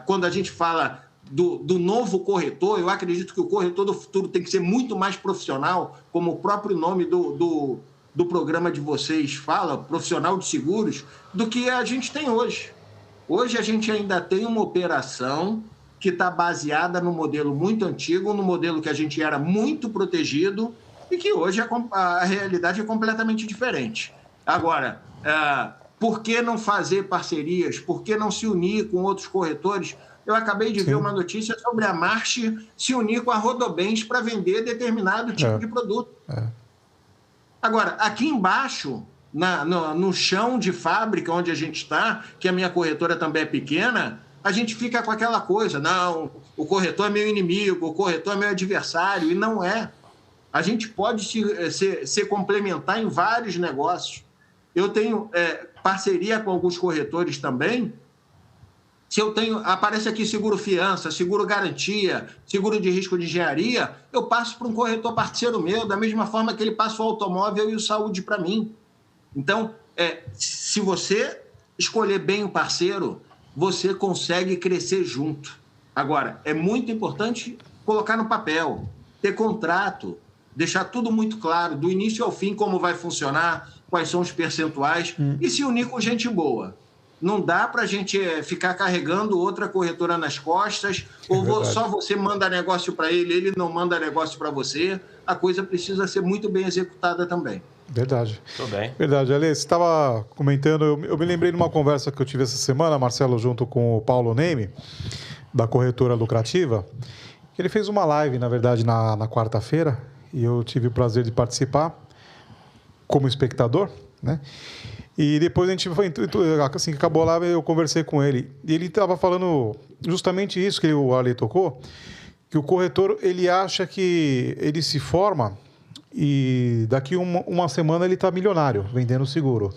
quando a gente fala do novo corretor, eu acredito que o corretor do futuro tem que ser muito mais profissional, como o próprio nome do programa de vocês fala, profissional de seguros, do que a gente tem hoje. Hoje a gente ainda tem uma operação que está baseada no modelo muito antigo, no modelo que a gente era muito protegido e que hoje a realidade é completamente diferente. Agora, por que não fazer parcerias? Por que não se unir com outros corretores? Eu acabei de ver uma notícia sobre a March se unir com a Rodobens para vender determinado tipo de produto. Agora, aqui embaixo, no chão de fábrica onde a gente está, que a minha corretora também é pequena, a gente fica com aquela coisa, não, o corretor é meu inimigo, o corretor é meu adversário, e não é. A gente pode se complementar em vários negócios. Eu tenho parceria com alguns corretores também. Se eu tenho, aparece aqui seguro fiança, seguro garantia, seguro de risco de engenharia, eu passo para um corretor parceiro meu, da mesma forma que ele passa o automóvel e o saúde para mim. Então, se você escolher bem o parceiro, você consegue crescer junto. Agora, é muito importante colocar no papel, ter contrato, deixar tudo muito claro, do início ao fim, como vai funcionar, quais são os percentuais, e se unir com gente boa. Não dá para a gente ficar carregando outra corretora nas costas, ou só você manda negócio para ele, ele não manda negócio para você. A coisa precisa ser muito bem executada também. Verdade. Tudo bem. Verdade. Ale, você estava comentando, eu me lembrei de uma conversa que eu tive essa semana, Marcelo, junto com o Paulo Neme, da corretora lucrativa. Ele fez uma live, na verdade, na quarta-feira, e eu tive o prazer de participar como espectador, né? E depois a gente foi, assim que acabou lá, eu conversei com ele. E ele estava falando justamente isso que o Ale tocou, que o corretor, ele acha que ele se forma e daqui uma semana ele está milionário, vendendo seguro.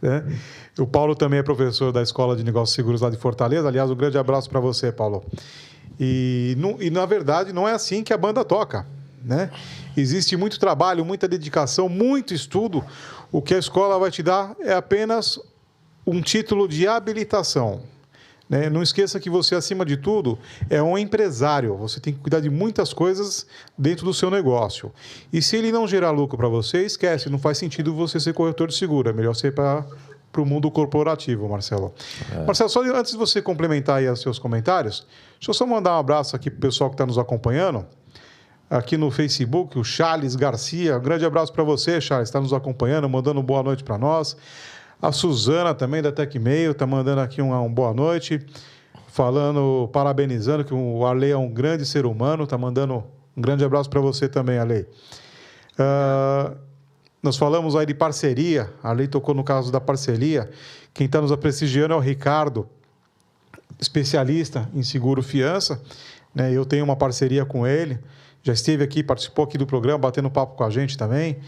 Né? O Paulo também é professor da Escola de Negócios Seguros lá de Fortaleza. Aliás, um grande abraço para você, Paulo. E na verdade, não é assim que a banda toca, né? Existe muito trabalho, muita dedicação, muito estudo. O que a escola vai te dar é apenas um título de habilitação, né? Não esqueça que você, acima de tudo, é um empresário. Você tem que cuidar de muitas coisas dentro do seu negócio. E se ele não gerar lucro para você, esquece. Não faz sentido você ser corretor de seguro. É melhor ser para o mundo corporativo, Marcelo. Marcelo, só antes de você complementar aí os seus comentários, deixa eu só mandar um abraço aqui para o pessoal que está nos acompanhando. Aqui no Facebook, o Charles Garcia. Um grande abraço para você, Charles. Está nos acompanhando, mandando boa noite para nós. A Suzana também, da TecMail, está mandando aqui um boa noite. Falando, parabenizando que o Arley é um grande ser humano. Está mandando um grande abraço para você também, Arley. Nós falamos aí de parceria. A Arley tocou no caso da parceria. Quem está nos prestigiando é o Ricardo, especialista em seguro fiança, né? Eu tenho uma parceria com ele. Já esteve aqui, participou aqui do programa, batendo papo com a gente também.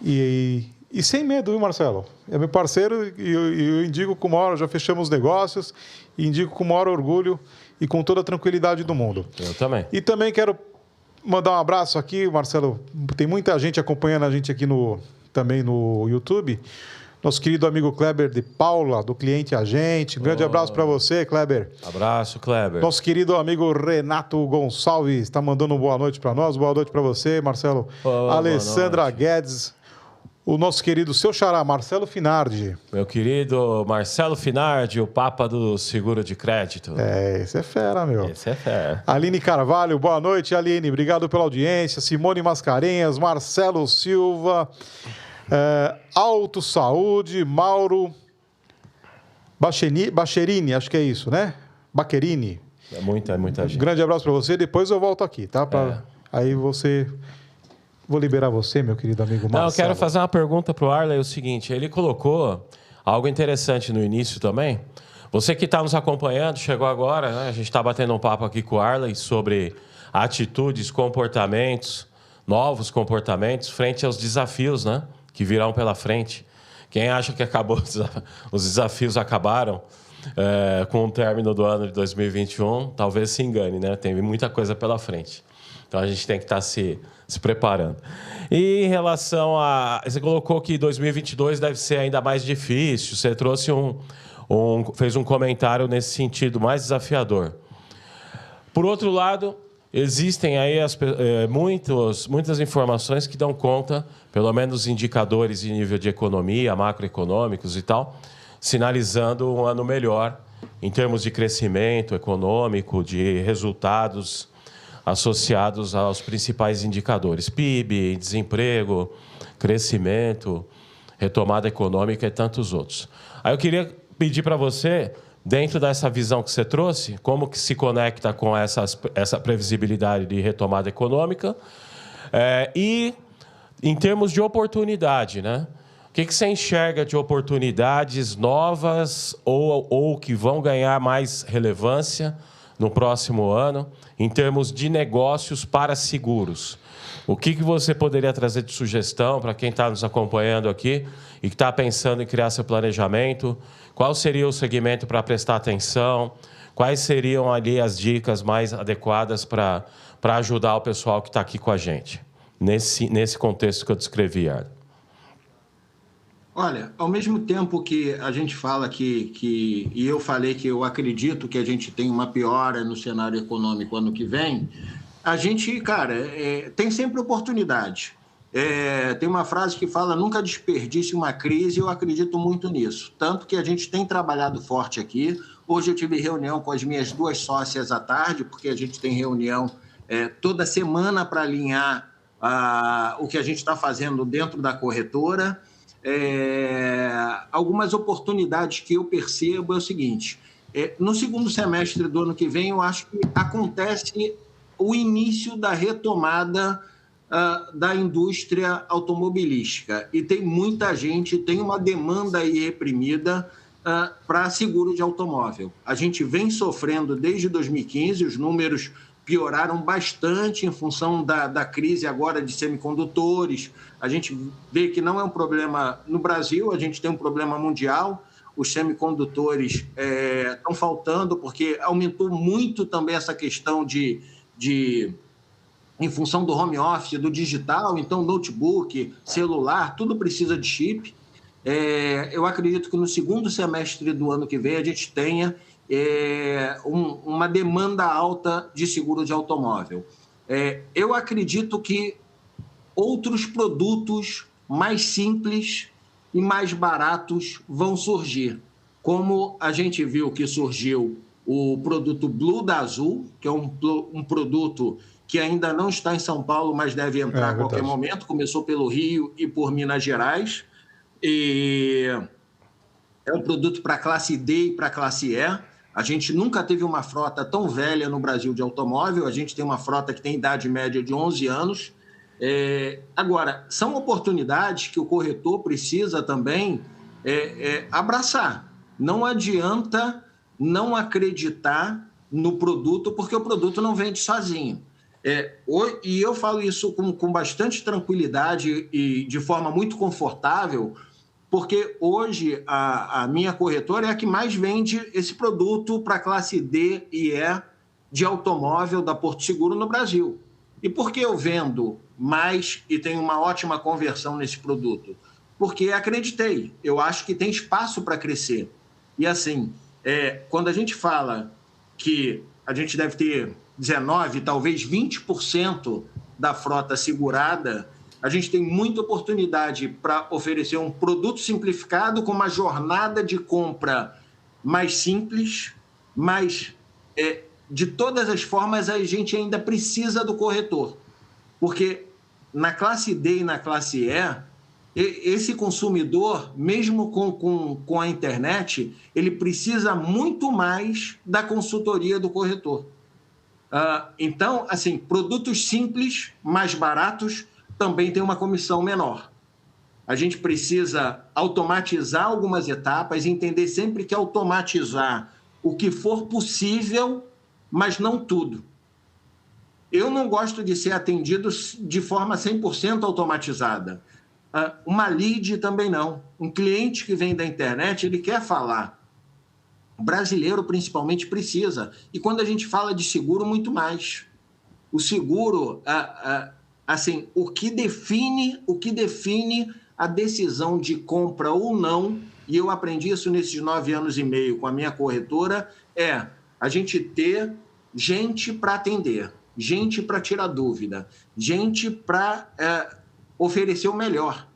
E sem medo, viu, Marcelo? É meu parceiro e eu indico com o maior... Já fechamos negócios e indico com o maior orgulho e com toda a tranquilidade do mundo. Eu também. E também quero mandar um abraço aqui, Marcelo. Tem muita gente acompanhando a gente aqui também no YouTube. Nosso querido amigo Kleber de Paula, do Cliente Agente. Um grande abraço para você, Kleber. Abraço, Kleber. Nosso querido amigo Renato Gonçalves está mandando uma boa noite para nós. Boa noite para você, Marcelo. Alessandra Guedes. O nosso querido seu xará, Marcelo Finardi. Meu querido Marcelo Finardi, o papa do seguro de crédito. Esse é fera, meu. Esse é fera. Aline Carvalho, boa noite, Aline. Obrigado pela audiência. Simone Mascarenhas, Marcelo Silva... Auto Saúde, Mauro Bacherini, acho que é isso, né? Bacherini. É muita gente. Grande abraço para você. Depois eu volto aqui, tá? Aí você... Vou liberar você, meu querido amigo Marcelo. Não, eu quero fazer uma pergunta para o Arley, é o seguinte, ele colocou algo interessante no início também. Você que está nos acompanhando, chegou agora, né? A gente está batendo um papo aqui com o Arley sobre atitudes, comportamentos, novos comportamentos frente aos desafios, né? Que virão pela frente. Quem acha que acabou, os desafios acabaram com o término do ano de 2021, talvez se engane, né? Tem muita coisa pela frente. Então, a gente tem que estar se preparando. E em relação a... Você colocou que 2022 deve ser ainda mais difícil. Você trouxe fez um comentário nesse sentido, mais desafiador. Por outro lado, existem aí muitas informações que dão conta, pelo menos indicadores de nível de economia, macroeconômicos e tal, sinalizando um ano melhor em termos de crescimento econômico, de resultados associados aos principais indicadores: PIB, desemprego, crescimento, retomada econômica e tantos outros. Aí eu queria pedir para você, dentro dessa visão que você trouxe, como que se conecta com essa previsibilidade de retomada econômica e em termos de oportunidade, né? O que você enxerga de oportunidades novas ou que vão ganhar mais relevância no próximo ano, em termos de negócios para seguros? O que você poderia trazer de sugestão para quem está nos acompanhando aqui e que está pensando em criar seu planejamento? Qual seria o segmento para prestar atenção? Quais seriam ali as dicas mais adequadas para ajudar o pessoal que está aqui com a gente, nesse contexto que eu descrevi, Arley? Olha, ao mesmo tempo que a gente fala e eu falei que eu acredito que a gente tem uma piora no cenário econômico ano que vem, a gente, cara, tem sempre oportunidade. Tem uma frase que fala: nunca desperdice uma crise, eu acredito muito nisso. Tanto que a gente tem trabalhado forte aqui. Hoje eu tive reunião com as minhas 2 sócias à tarde, porque a gente tem reunião toda semana para alinhar o que a gente está fazendo dentro da corretora. Algumas oportunidades que eu percebo é o seguinte: no segundo semestre do ano que vem, eu acho que acontece o início da retomada da indústria automobilística. E tem muita gente, tem uma demanda aí reprimida para seguro de automóvel. A gente vem sofrendo desde 2015, os números pioraram bastante em função da crise agora de semicondutores. A gente vê que não é um problema no Brasil, a gente tem um problema mundial. Os semicondutores estão faltando porque aumentou muito também essa questão em função do home office, do digital. Então, notebook, celular, tudo precisa de chip. Eu acredito que no segundo semestre do ano que vem a gente tenha uma demanda alta de seguro de automóvel. Eu acredito que outros produtos mais simples e mais baratos vão surgir, como a gente viu que surgiu o produto Blue da Azul, que é um produto que ainda não está em São Paulo, mas deve entrar a qualquer momento. Começou pelo Rio e por Minas Gerais. E é um produto para classe D e para classe E. A gente nunca teve uma frota tão velha no Brasil de automóvel. A gente tem uma frota que tem idade média de 11 anos. Agora, são oportunidades que o corretor precisa também abraçar. Não adianta não acreditar no produto, porque o produto não vende sozinho. E eu falo isso com bastante tranquilidade e de forma muito confortável, porque hoje a minha corretora é a que mais vende esse produto para a classe D e E de automóvel da Porto Seguro no Brasil. E por que eu vendo mais e tenho uma ótima conversão nesse produto? Porque acreditei, eu acho que tem espaço para crescer. E assim, quando a gente fala que a gente deve ter 19%, talvez 20% da frota segurada, a gente tem muita oportunidade para oferecer um produto simplificado com uma jornada de compra mais simples, mas de todas as formas a gente ainda precisa do corretor, porque na classe D e na classe E esse consumidor, mesmo com a internet, ele precisa muito mais da consultoria do corretor. Então, assim, produtos simples, mais baratos, também tem uma comissão menor. A gente precisa automatizar algumas etapas, entender sempre que automatizar o que for possível, mas não tudo. Eu não gosto de ser atendido de forma 100% automatizada. Uma lead também não. Um cliente que vem da internet, ele quer falar. O brasileiro, principalmente, precisa. E quando a gente fala de seguro, muito mais. O seguro, assim, o que define a decisão de compra ou não, e eu aprendi isso nesses 9 anos e meio com a minha corretora, é a gente ter gente para atender, gente para tirar dúvida, gente para oferecer o melhor.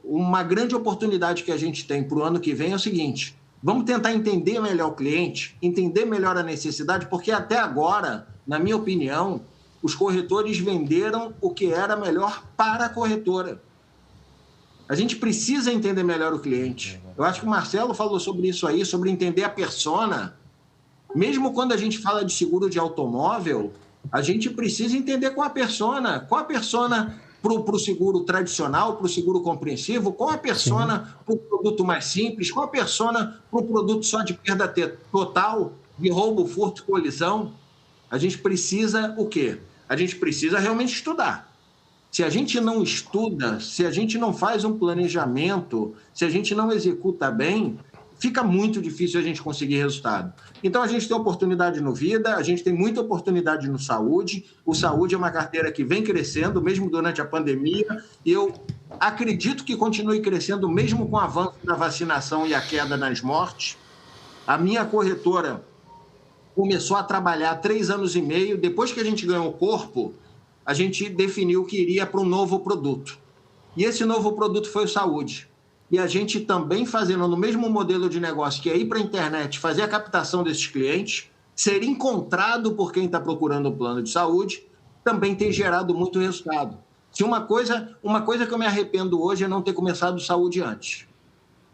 Uma grande oportunidade que a gente tem para o ano que vem é o seguinte: vamos tentar entender melhor o cliente, entender melhor a necessidade, porque até agora, na minha opinião, os corretores venderam o que era melhor para a corretora. A gente precisa entender melhor o cliente. Eu acho que o Marcelo falou sobre isso aí, sobre entender a persona. Mesmo quando a gente fala de seguro de automóvel, a gente precisa entender qual a persona. Qual a persona para o seguro tradicional, para o seguro compreensivo? Qual a persona para o produto mais simples? Qual a persona para o produto só de perda total, de roubo, furto, colisão? A gente precisa o quê? A gente precisa realmente estudar. Se a gente não estuda, se a gente não faz um planejamento, se a gente não executa bem, fica muito difícil a gente conseguir resultado. Então, a gente tem oportunidade no Vida, a gente tem muita oportunidade no Saúde. O Saúde é uma carteira que vem crescendo, mesmo durante a pandemia, e eu acredito que continue crescendo, mesmo com o avanço da vacinação e a queda nas mortes. A minha corretora começou a trabalhar há 3 anos e meio, depois que a gente ganhou o corpo, a gente definiu que iria para um novo produto. E esse novo produto foi o Saúde. E a gente também fazendo no mesmo modelo de negócio, que é ir para a internet, fazer a captação desses clientes, ser encontrado por quem está procurando um plano de saúde, também tem gerado muito resultado. Se uma coisa que eu me arrependo hoje é não ter começado o Saúde antes.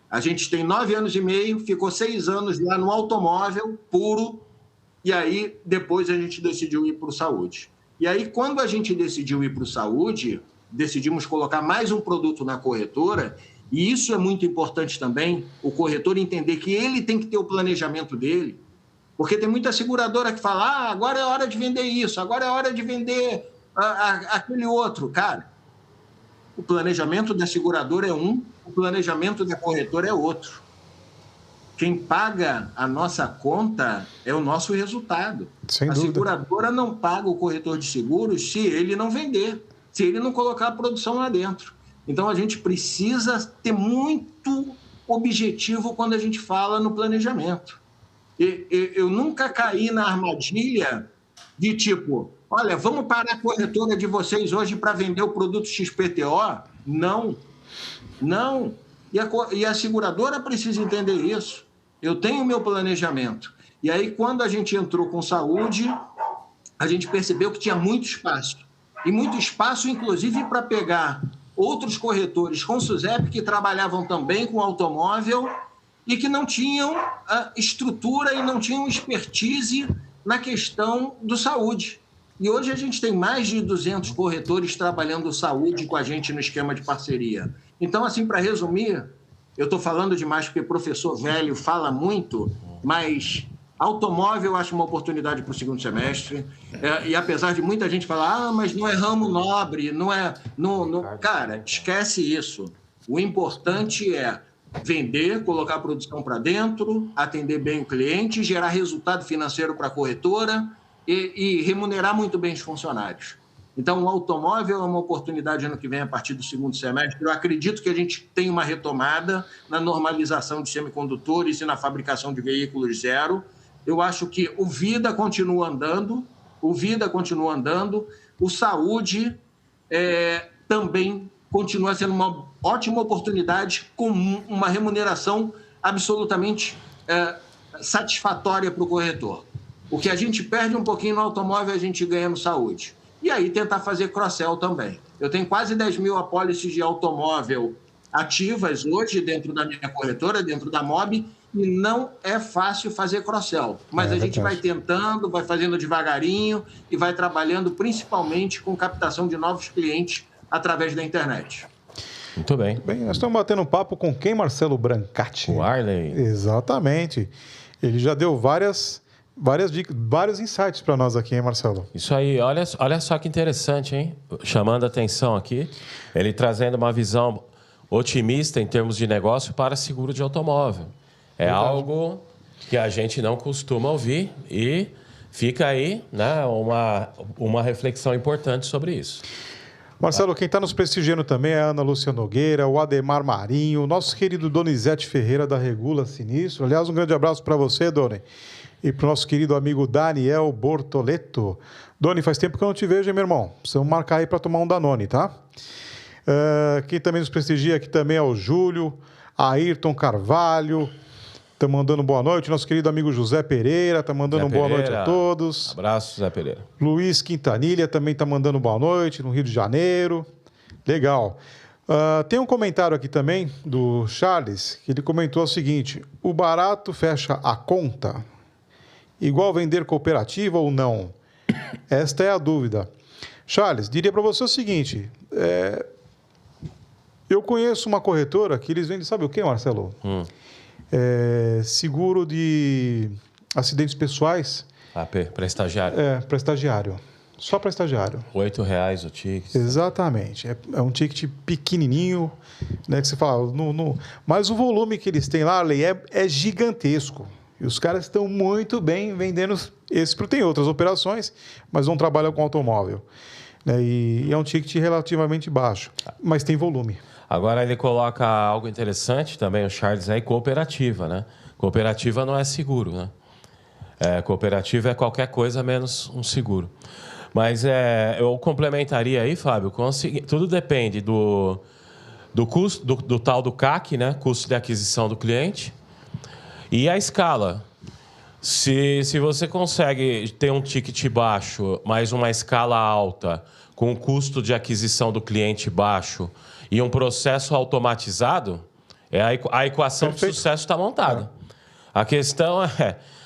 A gente tem 9 anos e meio, ficou 6 anos lá no automóvel puro, e aí depois a gente decidiu ir para o Saúde. E aí, quando a gente decidiu ir para o Saúde, decidimos colocar mais um produto na corretora, e isso é muito importante também, o corretor entender que ele tem que ter o planejamento dele, porque tem muita seguradora que fala, agora é hora de vender isso, agora é hora de vender aquele outro. Cara, o planejamento da seguradora é um, o planejamento da corretora é outro. Quem paga a nossa conta é o nosso resultado. Sem a dúvida. seguradora não paga o corretor de seguros se ele não vender, se ele não colocar a produção lá dentro. Então, a gente precisa ter muito objetivo quando a gente fala no planejamento. Eu nunca caí na armadilha de tipo, olha, vamos parar a corretora de vocês hoje para vender o produto XPTO? Não. E a seguradora precisa entender isso. Eu tenho o meu planejamento. E aí, quando a gente entrou com Saúde, a gente percebeu que tinha muito espaço. E muito espaço, inclusive, para pegar outros corretores com SUSEP que trabalhavam também com automóvel e que não tinham estrutura e não tinham expertise na questão do Saúde. E hoje a gente tem mais de 200 corretores trabalhando Saúde com a gente no esquema de parceria. Então, assim, para resumir, eu estou falando demais porque professor velho fala muito, mas automóvel eu acho uma oportunidade para o segundo semestre. E apesar de muita gente falar, mas não é ramo nobre, não é... Cara, esquece isso. O importante é vender, colocar a produção para dentro, atender bem o cliente, gerar resultado financeiro para a corretora e remunerar muito bem os funcionários. Então, o automóvel é uma oportunidade ano que vem, a partir do segundo semestre. Eu acredito que a gente tem uma retomada na normalização de semicondutores e na fabricação de veículos zero. Eu acho que o Vida continua andando, o Saúde também continua sendo uma ótima oportunidade com uma remuneração absolutamente satisfatória para o corretor. O que a gente perde um pouquinho no automóvel, a gente ganha no Saúde. e aí tentar fazer cross-sell também. Eu tenho quase 10 mil apólices de automóvel ativas hoje dentro da minha corretora, dentro da MOB, e não é fácil fazer cross-sell. Mas a gente vai tentando, vai fazendo devagarinho e vai trabalhando principalmente com captação de novos clientes através da internet. Muito bem. Bem, nós estamos batendo um papo com quem, Marcelo Brancati? O Arley. Exatamente. Ele já deu várias dicas, vários insights para nós aqui, hein, Marcelo? Isso aí, olha só que interessante, hein? Chamando a atenção aqui, ele trazendo uma visão otimista em termos de negócio para seguro de automóvel. É verdade. Algo que a gente não costuma ouvir e fica aí, né, uma reflexão importante sobre isso. Marcelo, quem está nos prestigiando também é a Ana Lúcia Nogueira, o Ademar Marinho, o nosso querido Donizete Ferreira da Regula Sinistro. Aliás, um grande abraço para você, Doni, e para o nosso querido amigo Daniel Bortoleto. Doni, faz tempo que eu não te vejo, hein, meu irmão? Precisamos marcar aí para tomar um Danone, tá? Quem também nos prestigia aqui também é o Júlio, Ayrton Carvalho, está mandando boa noite. Nosso querido amigo José Pereira está mandando boa noite a todos. Abraço, José Pereira. Luiz Quintanilha também está mandando boa noite, no Rio de Janeiro. Legal. Tem um comentário aqui também do Charles, que ele comentou o seguinte: o barato fecha a conta? Igual vender cooperativa ou não? Esta é a dúvida. Charles, diria para você o seguinte: eu conheço uma corretora que eles vendem, sabe o que, Marcelo? Seguro de acidentes pessoais. AP, para estagiário. Para estagiário. Só para estagiário. R$8 o ticket. Exatamente. É um ticket pequenininho, né, que você fala... Mas o volume que eles têm lá, Arley, é gigantesco. E os caras estão muito bem vendendo esse. Tem outras operações, mas não trabalham com automóvel. Né, e é um ticket relativamente baixo, mas tem volume. Agora ele coloca algo interessante também, o Charles, aí, cooperativa, né? Cooperativa não é seguro, né? Cooperativa é qualquer coisa menos um seguro. Mas eu complementaria aí, Fábio, com o seguinte: tudo depende do custo, do tal do CAC, né? Custo de aquisição do cliente, e a escala. Se você consegue ter um ticket baixo, mas uma escala alta, com um custo de aquisição do cliente baixo e um processo automatizado, a equação de sucesso está montada. A questão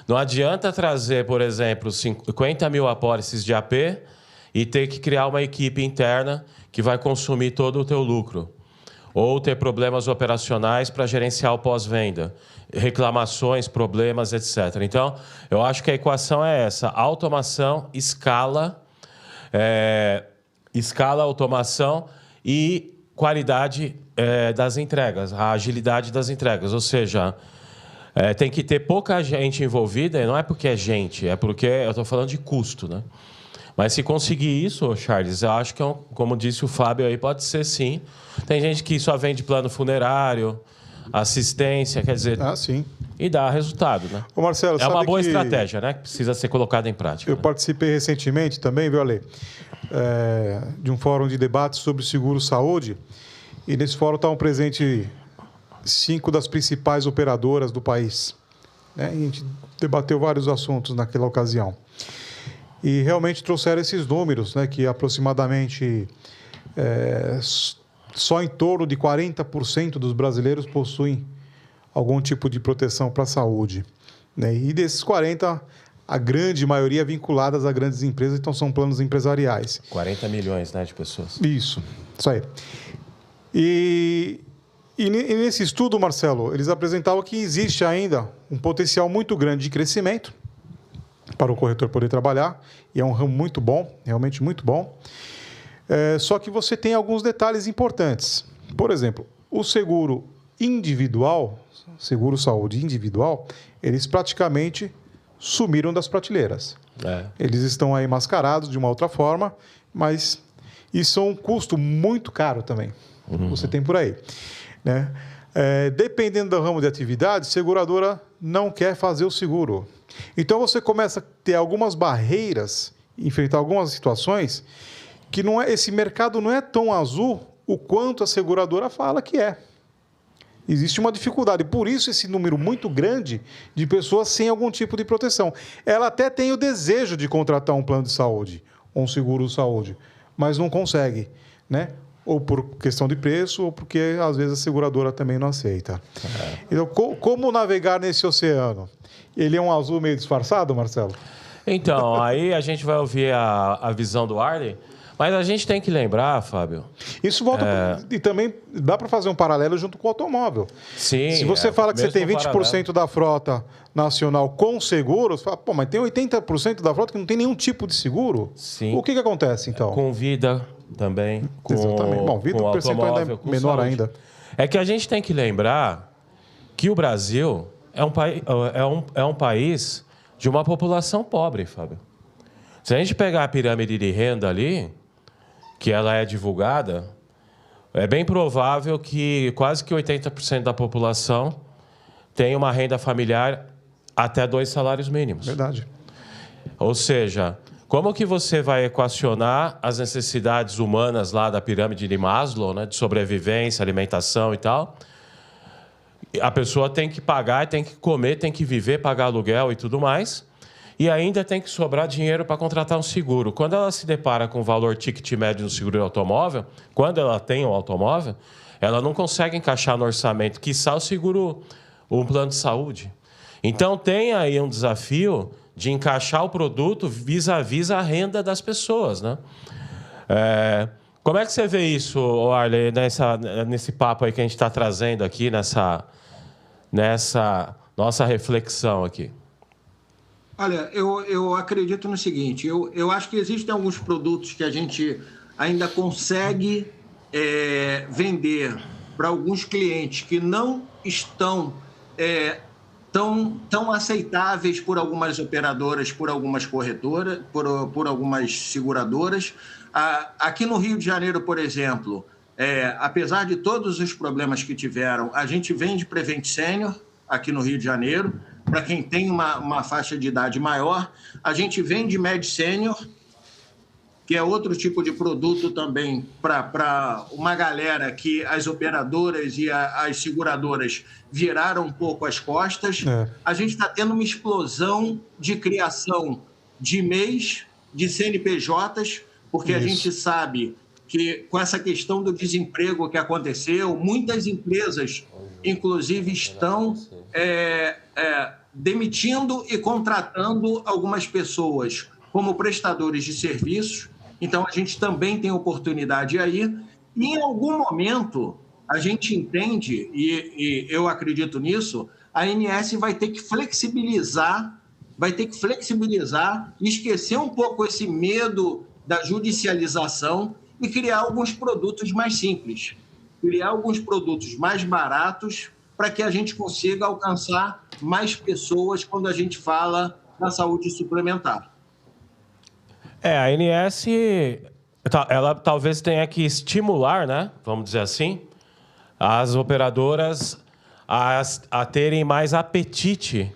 não adianta trazer, por exemplo, 50 mil apólices de AP e ter que criar uma equipe interna que vai consumir todo o teu lucro. Ou ter problemas operacionais para gerenciar o pós-venda, reclamações, problemas, etc. Então, eu acho que a equação é essa: automação, escala, automação e qualidade das entregas, a agilidade das entregas. Ou seja, tem que ter pouca gente envolvida, e não é porque é gente, é porque eu estou falando de custo, né? Mas se conseguir isso, Charles, eu acho que, como disse o Fábio aí, pode ser sim. Tem gente que só vende plano funerário, assistência, quer dizer... sim. E dá resultado, né? Ô Marcelo, uma boa estratégia, né? Que precisa ser colocada em prática. Eu participei recentemente também, viu, Ale? De um fórum de debate sobre seguro-saúde. E nesse fórum estavam presentes 5 das principais operadoras do país. Né? E a gente debateu vários assuntos naquela ocasião. E realmente trouxeram esses números, né, que aproximadamente só em torno de 40% dos brasileiros possuem algum tipo de proteção para a saúde. Né? E desses 40%, a grande maioria vinculadas a grandes empresas, então são planos empresariais. 40 milhões, né, de pessoas. Isso aí. E nesse estudo, Marcelo, eles apresentavam que existe ainda um potencial muito grande de crescimento para o corretor poder trabalhar, e é um ramo muito bom, realmente muito bom. Só que você tem alguns detalhes importantes. Por exemplo, o seguro individual, seguro saúde individual, eles praticamente sumiram das prateleiras. Eles estão aí mascarados de uma outra forma, mas isso é um custo muito caro também. Você tem por aí. Né? Dependendo do ramo de atividade, seguradora não quer fazer o seguro. Então você começa a ter algumas barreiras, enfrentar algumas situações que esse mercado não é tão azul o quanto a seguradora fala que é. Existe uma dificuldade, por isso esse número muito grande de pessoas sem algum tipo de proteção. Ela até tem o desejo de contratar um plano de saúde, um seguro saúde, mas não consegue, né? Ou por questão de preço, ou porque às vezes a seguradora também não aceita. Então, como navegar nesse oceano? Ele é um azul meio disfarçado, Marcelo? Então, aí a gente vai ouvir a visão do Arley, mas a gente tem que lembrar, Fábio... Isso volta... E também dá para fazer um paralelo junto com o automóvel. Sim. Se você fala que você tem 20% paralelo da frota nacional com seguro, você fala, pô, mas tem 80% da frota que não tem nenhum tipo de seguro? Sim. O que acontece, então? Com vida também. Com, exatamente. Bom, vida o percentual ainda é menor saúde. ainda. É que a gente tem que lembrar que o Brasil é um país de uma população pobre, Fábio. Se a gente pegar a pirâmide de renda ali, que ela é divulgada, é bem provável que quase que 80% da população tem uma renda familiar até 2 salários mínimos. Verdade. Ou seja, como que você vai equacionar as necessidades humanas lá da pirâmide de Maslow, né, de sobrevivência, alimentação e tal? A pessoa tem que pagar, tem que comer, tem que viver, pagar aluguel e tudo mais. E ainda tem que sobrar dinheiro para contratar um seguro. Quando ela se depara com o valor ticket médio do seguro de automóvel, quando ela tem um automóvel, ela não consegue encaixar no orçamento, quiçá o seguro, um plano de saúde. Então, tem aí um desafio de encaixar o produto vis-à-vis a renda das pessoas, né? Como é que você vê isso, Arley, nesse papo aí que a gente está trazendo aqui, nessa nossa reflexão aqui? Olha, eu acredito no seguinte, eu acho que existem alguns produtos que a gente ainda consegue vender para alguns clientes que não estão tão aceitáveis por algumas operadoras, por algumas corretoras, por algumas seguradoras. Aqui no Rio de Janeiro, por exemplo, apesar de todos os problemas que tiveram, a gente vende Prevent Senior aqui no Rio de Janeiro, para quem tem uma faixa de idade maior. A gente vende Med Senior, que é outro tipo de produto também para uma galera que as operadoras e as seguradoras viraram um pouco as costas. A gente está tendo uma explosão de criação de MEIs, de CNPJs, porque a gente sabe que com essa questão do desemprego que aconteceu, muitas empresas, inclusive, estão demitindo e contratando algumas pessoas como prestadores de serviços. Então, a gente também tem oportunidade aí. E, em algum momento, a gente entende, e eu acredito nisso, a ANS vai ter que flexibilizar e esquecer um pouco esse medo da judicialização e criar alguns produtos mais simples, criar alguns produtos mais baratos para que a gente consiga alcançar mais pessoas quando a gente fala na saúde suplementar. A ANS, ela talvez tenha que estimular, né, vamos dizer assim, as operadoras a terem mais apetite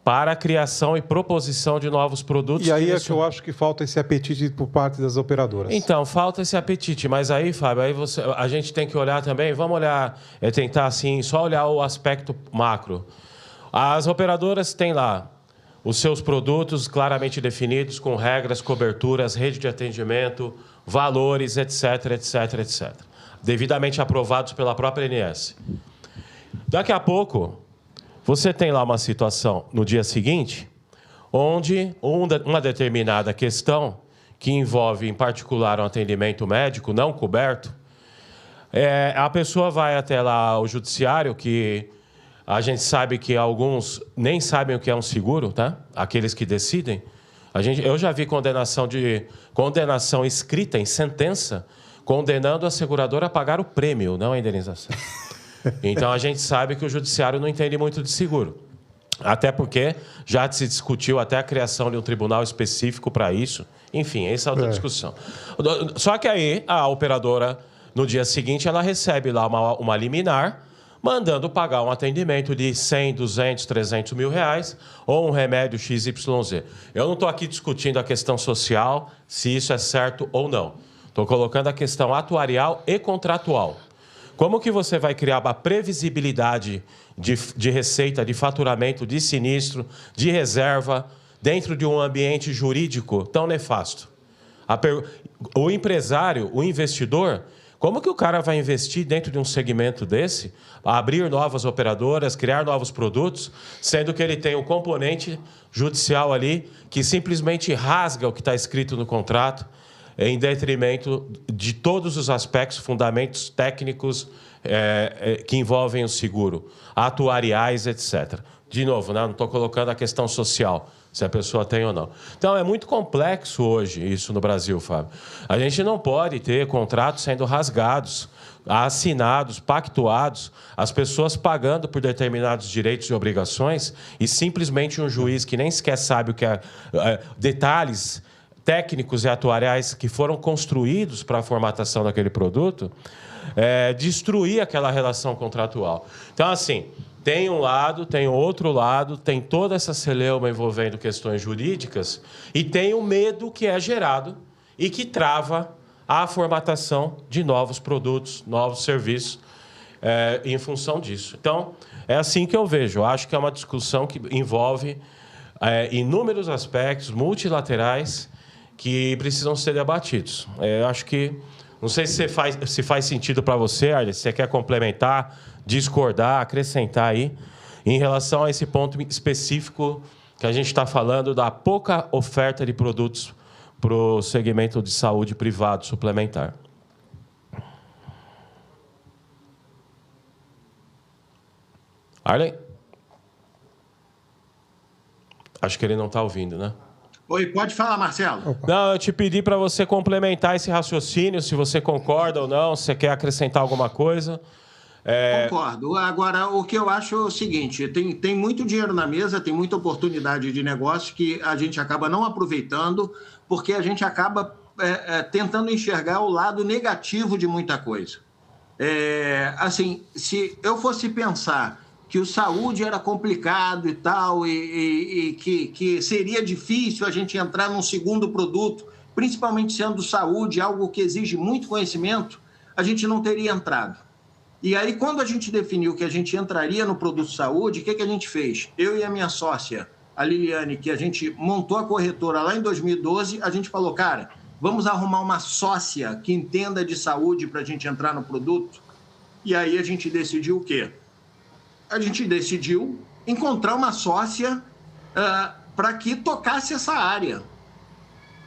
para a criação e proposição de novos produtos. E aí é que eu acho que falta esse apetite por parte das operadoras. Então, falta esse apetite. Mas aí, Fábio, a gente tem que olhar também, vamos olhar, tentar assim, só olhar o aspecto macro. As operadoras têm lá os seus produtos claramente definidos, com regras, coberturas, rede de atendimento, valores, etc., etc., etc. Devidamente aprovados pela própria ANS. Daqui a pouco, você tem lá uma situação no dia seguinte, onde uma determinada questão, que envolve, em particular, um atendimento médico não coberto, a pessoa vai até lá o judiciário, que a gente sabe que alguns nem sabem o que é um seguro, tá? Aqueles que decidem. Eu já vi condenação escrita em sentença, condenando a seguradora a pagar o prêmio, não a indenização. Então, a gente sabe que o judiciário não entende muito de seguro. Até porque já se discutiu até a criação de um tribunal específico para isso. Enfim, essa é outra discussão. Só que aí, a operadora, no dia seguinte, ela recebe lá uma liminar, mandando pagar um atendimento de 100, 200, 300 mil reais ou um remédio XYZ. Eu não estou aqui discutindo a questão social, se isso é certo ou não. Estou colocando a questão atuarial e contratual. Como que você vai criar uma previsibilidade de receita, de faturamento, de sinistro, de reserva, dentro de um ambiente jurídico tão nefasto? O empresário, o investidor, como que o cara vai investir dentro de um segmento desse, abrir novas operadoras, criar novos produtos, sendo que ele tem um componente judicial ali que simplesmente rasga o que está escrito no contrato, em detrimento de todos os aspectos, fundamentos técnicos que envolvem o seguro, atuariais, etc. De novo, né? Não estou colocando a questão social, se a pessoa tem ou não. Então, é muito complexo hoje isso no Brasil, Fábio. A gente não pode ter contratos sendo rasgados, assinados, pactuados, as pessoas pagando por determinados direitos e obrigações e simplesmente um juiz que nem sequer sabe o que é detalhes técnicos e atuariais que foram construídos para a formatação daquele produto, destruir aquela relação contratual. Então, assim, tem um lado, tem outro lado, tem toda essa celeuma envolvendo questões jurídicas e tem o medo que é gerado e que trava a formatação de novos produtos, novos serviços em função disso. Então, é assim que eu vejo. Eu acho que é uma discussão que envolve inúmeros aspectos multilaterais que precisam ser debatidos. Eu acho que... Não sei se faz sentido para você, Arlen, se você quer complementar, discordar, acrescentar aí, em relação a esse ponto específico que a gente está falando da pouca oferta de produtos para o segmento de saúde privado suplementar. Arlen? Acho que ele não está ouvindo, né? Oi, pode falar, Marcelo. Não, eu te pedi para você complementar esse raciocínio, se você concorda ou não, se você quer acrescentar alguma coisa. Concordo. Agora, o que eu acho é o seguinte, tem muito dinheiro na mesa, tem muita oportunidade de negócio que a gente acaba não aproveitando, porque a gente acaba tentando enxergar o lado negativo de muita coisa. Assim, se eu fosse pensar que o saúde era complicado e tal, e que seria difícil a gente entrar num segundo produto, principalmente sendo saúde, algo que exige muito conhecimento, a gente não teria entrado. E aí, quando a gente definiu que a gente entraria no produto saúde, o que a gente fez? Eu e a minha sócia, a Liliane, que a gente montou a corretora lá em 2012, a gente falou, cara, vamos arrumar uma sócia que entenda de saúde para a gente entrar no produto? E aí a gente decidiu o quê? A gente decidiu encontrar uma sócia para que tocasse essa área.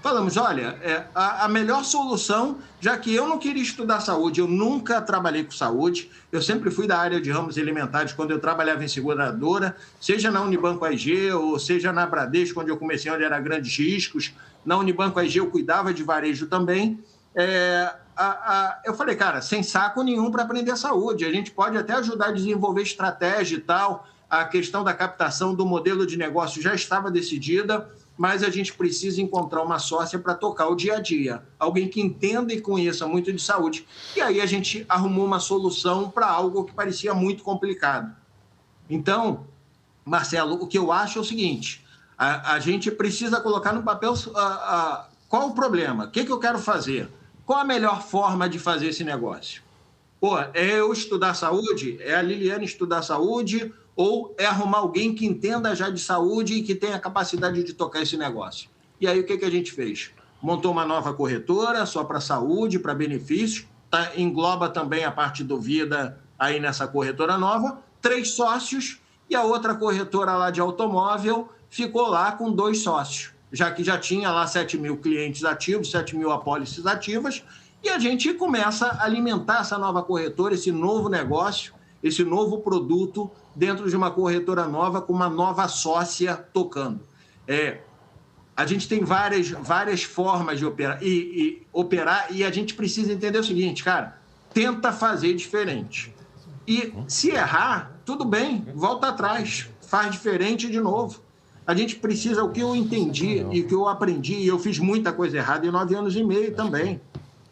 Falamos, olha, a melhor solução, já que eu não queria estudar saúde, eu nunca trabalhei com saúde, eu sempre fui da área de ramos alimentares quando eu trabalhava em seguradora, seja na Unibanco AG ou seja na Bradesco, onde eu comecei, onde era grandes riscos. Na Unibanco AG eu cuidava de varejo também. Eu falei, cara, sem saco nenhum para aprender saúde. A gente pode até ajudar a desenvolver estratégia e tal. A questão da captação do modelo de negócio já estava decidida, mas a gente precisa encontrar uma sócia para tocar o dia a dia. Alguém que entenda e conheça muito de saúde. E aí a gente arrumou uma solução para algo que parecia muito complicado. Então, Marcelo, o que eu acho é o seguinte, a gente precisa colocar no papel qual o problema, o que eu quero fazer. Qual a melhor forma de fazer esse negócio? É eu estudar saúde? É a Liliane estudar saúde? Ou é arrumar alguém que entenda já de saúde e que tenha a capacidade de tocar esse negócio? E aí o que a gente fez? Montou uma nova corretora só para saúde, para benefícios, engloba também a parte do vida aí nessa corretora nova, 3 sócios, e a outra corretora lá de automóvel ficou lá com 2 sócios, já que já tinha lá 7 mil clientes ativos, 7 mil apólices ativas, e a gente começa a alimentar essa nova corretora, esse novo negócio, esse novo produto dentro de uma corretora nova, com uma nova sócia tocando. A gente tem várias formas de operar, e a gente precisa entender o seguinte, cara, tenta fazer diferente. E se errar, tudo bem, volta atrás, faz diferente de novo. A gente precisa, o que eu entendi e o que eu aprendi, e eu fiz muita coisa errada em 9 anos e meio também.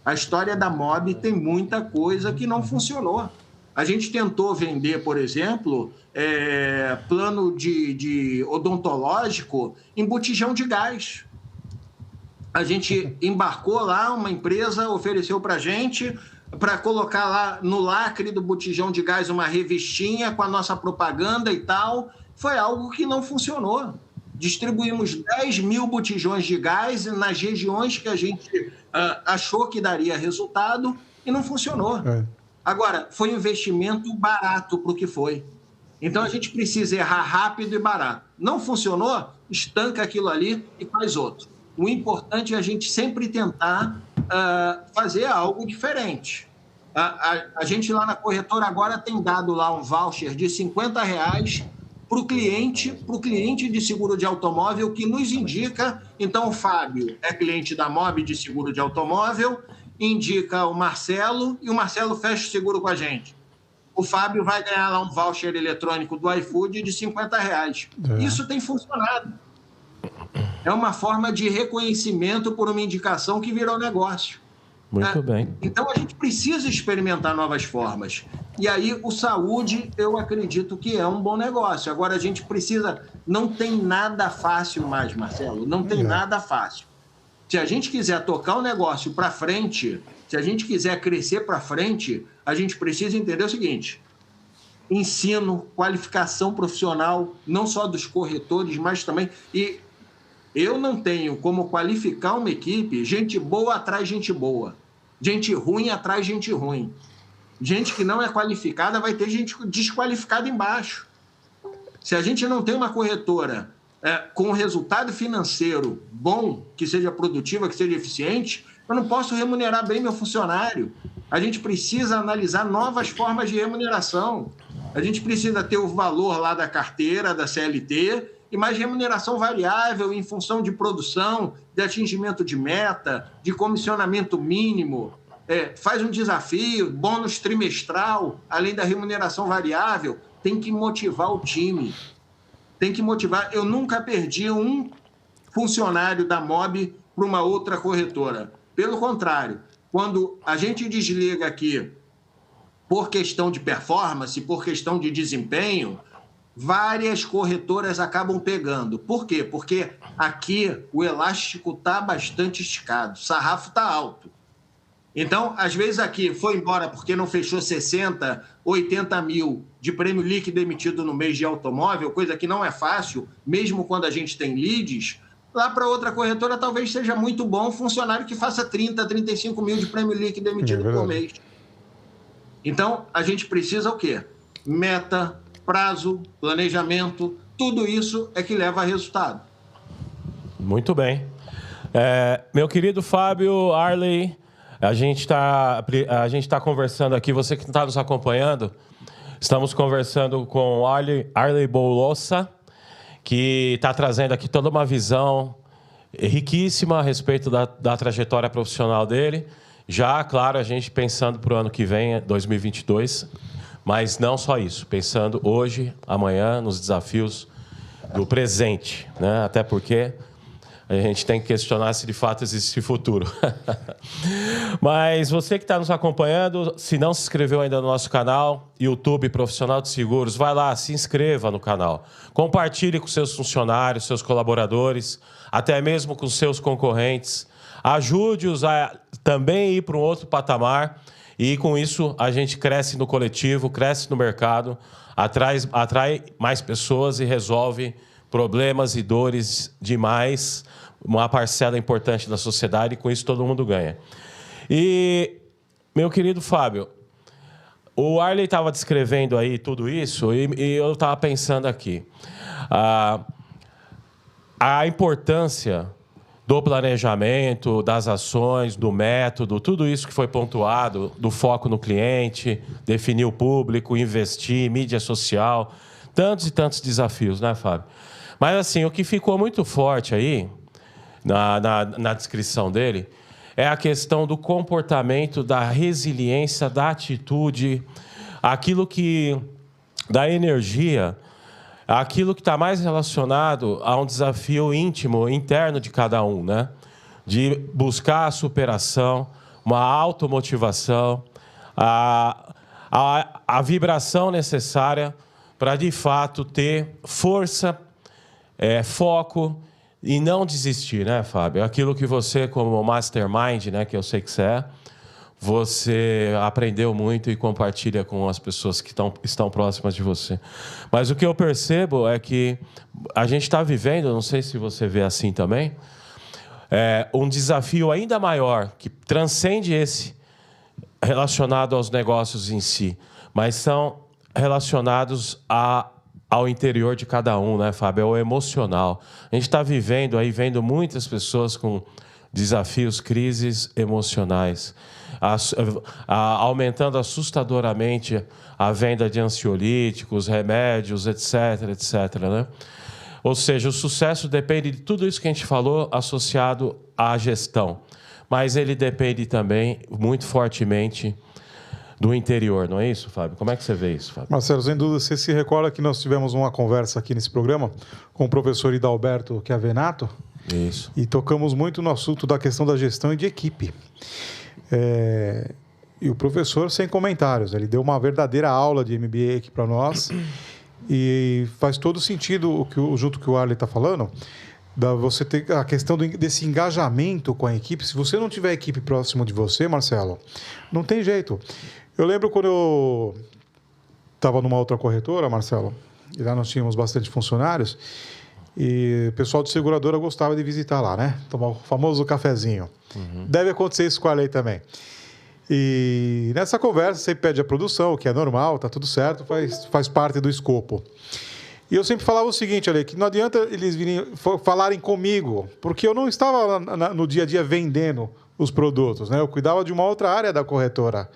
A história da MOB tem muita coisa que não funcionou. A gente tentou vender, por exemplo, plano de odontológico em botijão de gás. A gente embarcou lá, uma empresa ofereceu para a gente para colocar lá no lacre do botijão de gás uma revistinha com a nossa propaganda e tal. Foi algo que não funcionou. distribuímos 10 mil botijões de gás nas regiões que a gente achou que daria resultado e não funcionou. Agora, foi um investimento barato para o que foi. Então, a gente precisa errar rápido e barato. Não funcionou? Estanca aquilo ali e faz outro. O importante é a gente sempre tentar fazer algo diferente. A gente lá na corretora agora tem dado lá um voucher de R$50 para o cliente de seguro de automóvel que nos indica. Então, o Fábio é cliente da Mob de seguro de automóvel, indica o Marcelo e o Marcelo fecha o seguro com a gente. O Fábio vai ganhar lá um voucher eletrônico do iFood de R$50. Isso tem funcionado. É uma forma de reconhecimento por uma indicação que virou negócio. Muito bem. Então, a gente precisa experimentar novas formas. E aí, o saúde, eu acredito que é um bom negócio. Agora, a gente precisa... Não tem nada fácil mais, Marcelo. Não tem nada fácil. Se a gente quiser tocar o negócio para frente, se a gente quiser crescer para frente, a gente precisa entender o seguinte: ensino, qualificação profissional, não só dos corretores, mas também... E eu não tenho como qualificar uma equipe, gente boa atrás gente boa, gente ruim atrás gente ruim. Gente que não é qualificada vai ter gente desqualificada embaixo. Se a gente não tem uma corretora com resultado financeiro bom, que seja produtiva, que seja eficiente, eu não posso remunerar bem meu funcionário. A gente precisa analisar novas formas de remuneração. A gente precisa ter o valor lá da carteira, da CLT, e mais remuneração variável em função de produção, de atingimento de meta, de comissionamento mínimo. Faz um desafio, bônus trimestral, além da remuneração variável. Tem que motivar o time. Tem que motivar. Eu nunca perdi um funcionário da Mob para uma outra corretora. Pelo contrário, quando a gente desliga aqui por questão de performance, por questão de desempenho, várias corretoras acabam pegando. Por quê? Porque aqui o elástico está bastante esticado, o sarrafo está alto. Então, às vezes aqui foi embora porque não fechou 60, 80 mil de prêmio líquido emitido no mês de automóvel, coisa que não é fácil, mesmo quando a gente tem leads. Lá para outra corretora talvez seja muito bom um funcionário que faça 30, 35 mil de prêmio líquido emitido por mês. Então, a gente precisa o quê? Meta, prazo, planejamento, tudo isso é que leva a resultado. Muito bem. Meu querido Fábio, Arley, a gente tá conversando aqui, você que está nos acompanhando, estamos conversando com Arley Bolossa, que está trazendo aqui toda uma visão riquíssima a respeito da trajetória profissional dele. Já, claro, a gente pensando para o ano que vem, 2022, mas não só isso, pensando hoje, amanhã, nos desafios do presente, né? Até porque a gente tem que questionar se de fato existe futuro. Mas você que está nos acompanhando, se não se inscreveu ainda no nosso canal, YouTube Profissional de Seguros, vai lá, se inscreva no canal. Compartilhe com seus funcionários, seus colaboradores, até mesmo com seus concorrentes. Ajude-os a também ir para um outro patamar. E com isso a gente cresce no coletivo, cresce no mercado, atrai mais pessoas e resolve problemas e dores de uma parcela importante da sociedade, e com isso todo mundo ganha. E, meu querido Fábio, o Arley estava descrevendo aí tudo isso e eu estava pensando aqui. A importância do planejamento, das ações, do método, tudo isso que foi pontuado, do foco no cliente, definir o público, investir, mídia social, tantos e tantos desafios, né, Fábio? Mas, assim, o que ficou muito forte aí, na descrição dele, é a questão do comportamento, da resiliência, da atitude, aquilo que... da energia, aquilo que está mais relacionado a um desafio íntimo, interno de cada um, né? De buscar a superação, uma automotivação, a vibração necessária para, de fato, ter força, foco e não desistir, né, Fábio? Aquilo que você, como mastermind, né, que eu sei que você você aprendeu muito e compartilha com as pessoas que estão próximas de você. Mas o que eu percebo é que a gente está vivendo, não sei se você vê assim também, um desafio ainda maior, que transcende esse relacionado aos negócios em si, mas são relacionados ao interior de cada um, né, Fábio? É o emocional. A gente está vivendo aí, vendo muitas pessoas com desafios, crises emocionais, aumentando assustadoramente a venda de ansiolíticos, remédios, etc., né? Ou seja, o sucesso depende de tudo isso que a gente falou associado à gestão, mas ele depende também muito fortemente do interior, não é isso, Fábio? Como é que você vê isso, Fábio? Marcelo, sem dúvida, você se recorda que nós tivemos uma conversa aqui nesse programa com o professor Hidalberto Chiavenato? Isso. E tocamos muito no assunto da questão da gestão e de equipe. E o professor, sem comentários, ele deu uma verdadeira aula de MBA aqui para nós. E faz todo sentido junto que o Arley está falando, você ter a questão desse engajamento com a equipe. Se você não tiver equipe próximo de você, Marcelo, não tem jeito. Eu lembro quando eu estava numa outra corretora, Marcelo, e lá nós tínhamos bastante funcionários, e o pessoal de seguradora gostava de visitar lá, né? Tomar o famoso cafezinho. Uhum. Deve acontecer isso com a Arley também. E nessa conversa você pede a produção, o que é normal, tá tudo certo, faz parte do escopo. E eu sempre falava o seguinte, Arley, que não adianta eles falarem comigo, porque eu não estava no dia a dia vendendo os produtos, né? Eu cuidava de uma outra área da corretora.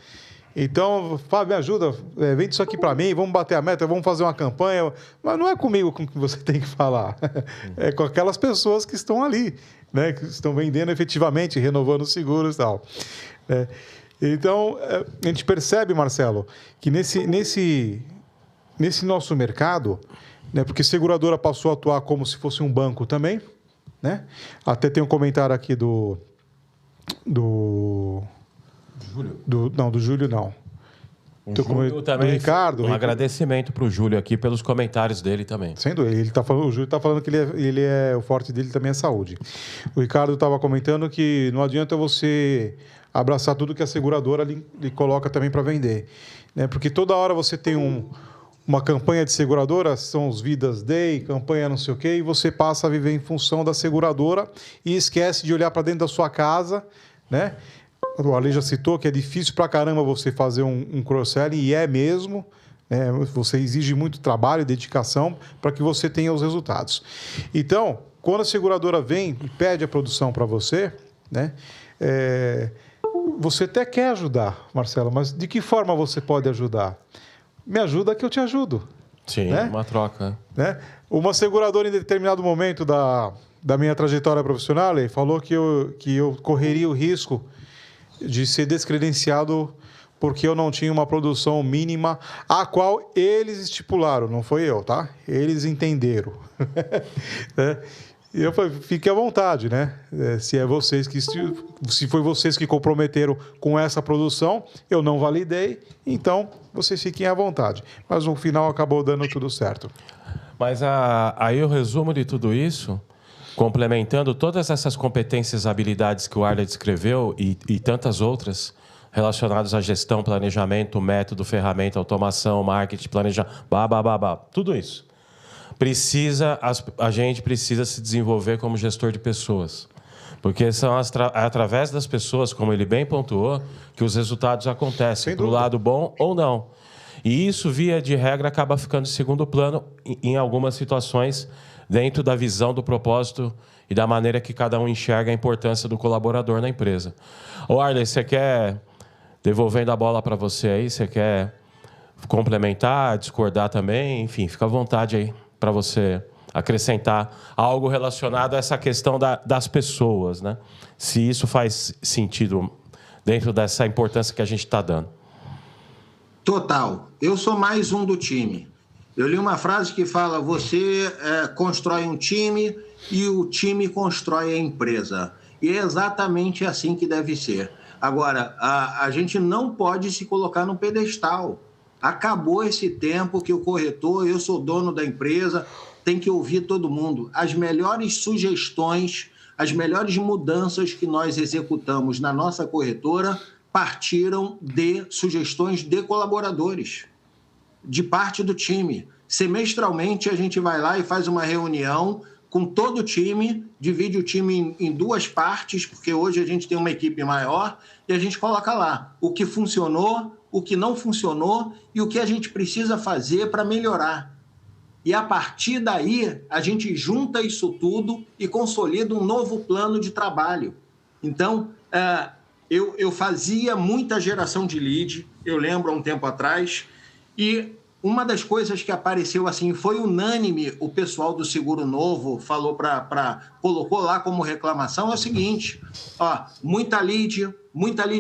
Então, Fábio, me ajuda, vende isso aqui para mim, vamos bater a meta, vamos fazer uma campanha. Mas não é comigo com que você tem que falar, é com aquelas pessoas que estão ali, né? Que estão vendendo efetivamente, renovando os seguros e tal. Então, a gente percebe, Marcelo, que nesse nosso mercado, né, porque seguradora passou a atuar como se fosse um banco também, né? Até tem um comentário aqui do Júlio? Do Júlio, não. Júlio também, Ricardo. Um agradecimento para o Júlio aqui pelos comentários dele também. Sem dúvida. O Júlio está falando que o forte dele também é saúde. O Ricardo estava comentando que não adianta você abraçar tudo que a seguradora lhe coloca também para vender, né? Porque toda hora você tem uma campanha de seguradora, são os Vidas Day, campanha não sei o quê, e você passa a viver em função da seguradora e esquece de olhar para dentro da sua casa, né? O Ale já citou que é difícil pra caramba você fazer um cross-selling, e é mesmo, né? Você exige muito trabalho e dedicação para que você tenha os resultados. Então, quando a seguradora vem e pede a produção para você, né? Você até quer ajudar, Marcelo, mas de que forma você pode ajudar? Me ajuda que eu te ajudo. Sim, né? Uma troca. Né? Uma seguradora, em determinado momento da minha trajetória profissional, falou que eu correria o risco de ser descredenciado porque eu não tinha uma produção mínima a qual eles estipularam, não foi eu, tá? Eles entenderam. Né? E eu falei, fique à vontade, né? Se foi vocês que comprometeram com essa produção, eu não validei, então vocês fiquem à vontade. Mas no final acabou dando tudo certo. Mas aí o resumo de tudo isso, complementando todas essas competências e habilidades que o Arley descreveu e tantas outras relacionadas à gestão, planejamento, método, ferramenta, automação, marketing, planejamento, tudo isso. A gente precisa se desenvolver como gestor de pessoas. Porque são através das pessoas, como ele bem pontuou, que os resultados acontecem, para o lado bom ou não. E isso, via de regra, acaba ficando em segundo plano em algumas situações, dentro da visão do propósito e da maneira que cada um enxerga a importância do colaborador na empresa. Ô Arley, você quer, devolvendo a bola para você aí, você quer complementar, discordar também? Enfim, fica à vontade aí para você acrescentar algo relacionado a essa questão das pessoas, né? Se isso faz sentido dentro dessa importância que a gente está dando. Total. Eu sou mais um do time. Eu li uma frase que fala, você constrói um time e o time constrói a empresa. E é exatamente assim que deve ser. Agora, a gente não pode se colocar no pedestal. Acabou esse tempo que o corretor, eu sou dono da empresa, tem que ouvir todo mundo. As melhores sugestões, as melhores mudanças que nós executamos na nossa corretora partiram de sugestões de colaboradores, de parte do time. Semestralmente, a gente vai lá e faz uma reunião com todo o time, divide o time em duas partes, porque hoje a gente tem uma equipe maior, e a gente coloca lá o que funcionou, o que não funcionou e o que a gente precisa fazer para melhorar. E a partir daí, a gente junta isso tudo e consolida um novo plano de trabalho. Então, eu fazia muita geração de lead, eu lembro há um tempo atrás, e uma das coisas que apareceu assim, foi unânime, o pessoal do Seguro Novo falou colocou lá como reclamação, é o seguinte, muita lead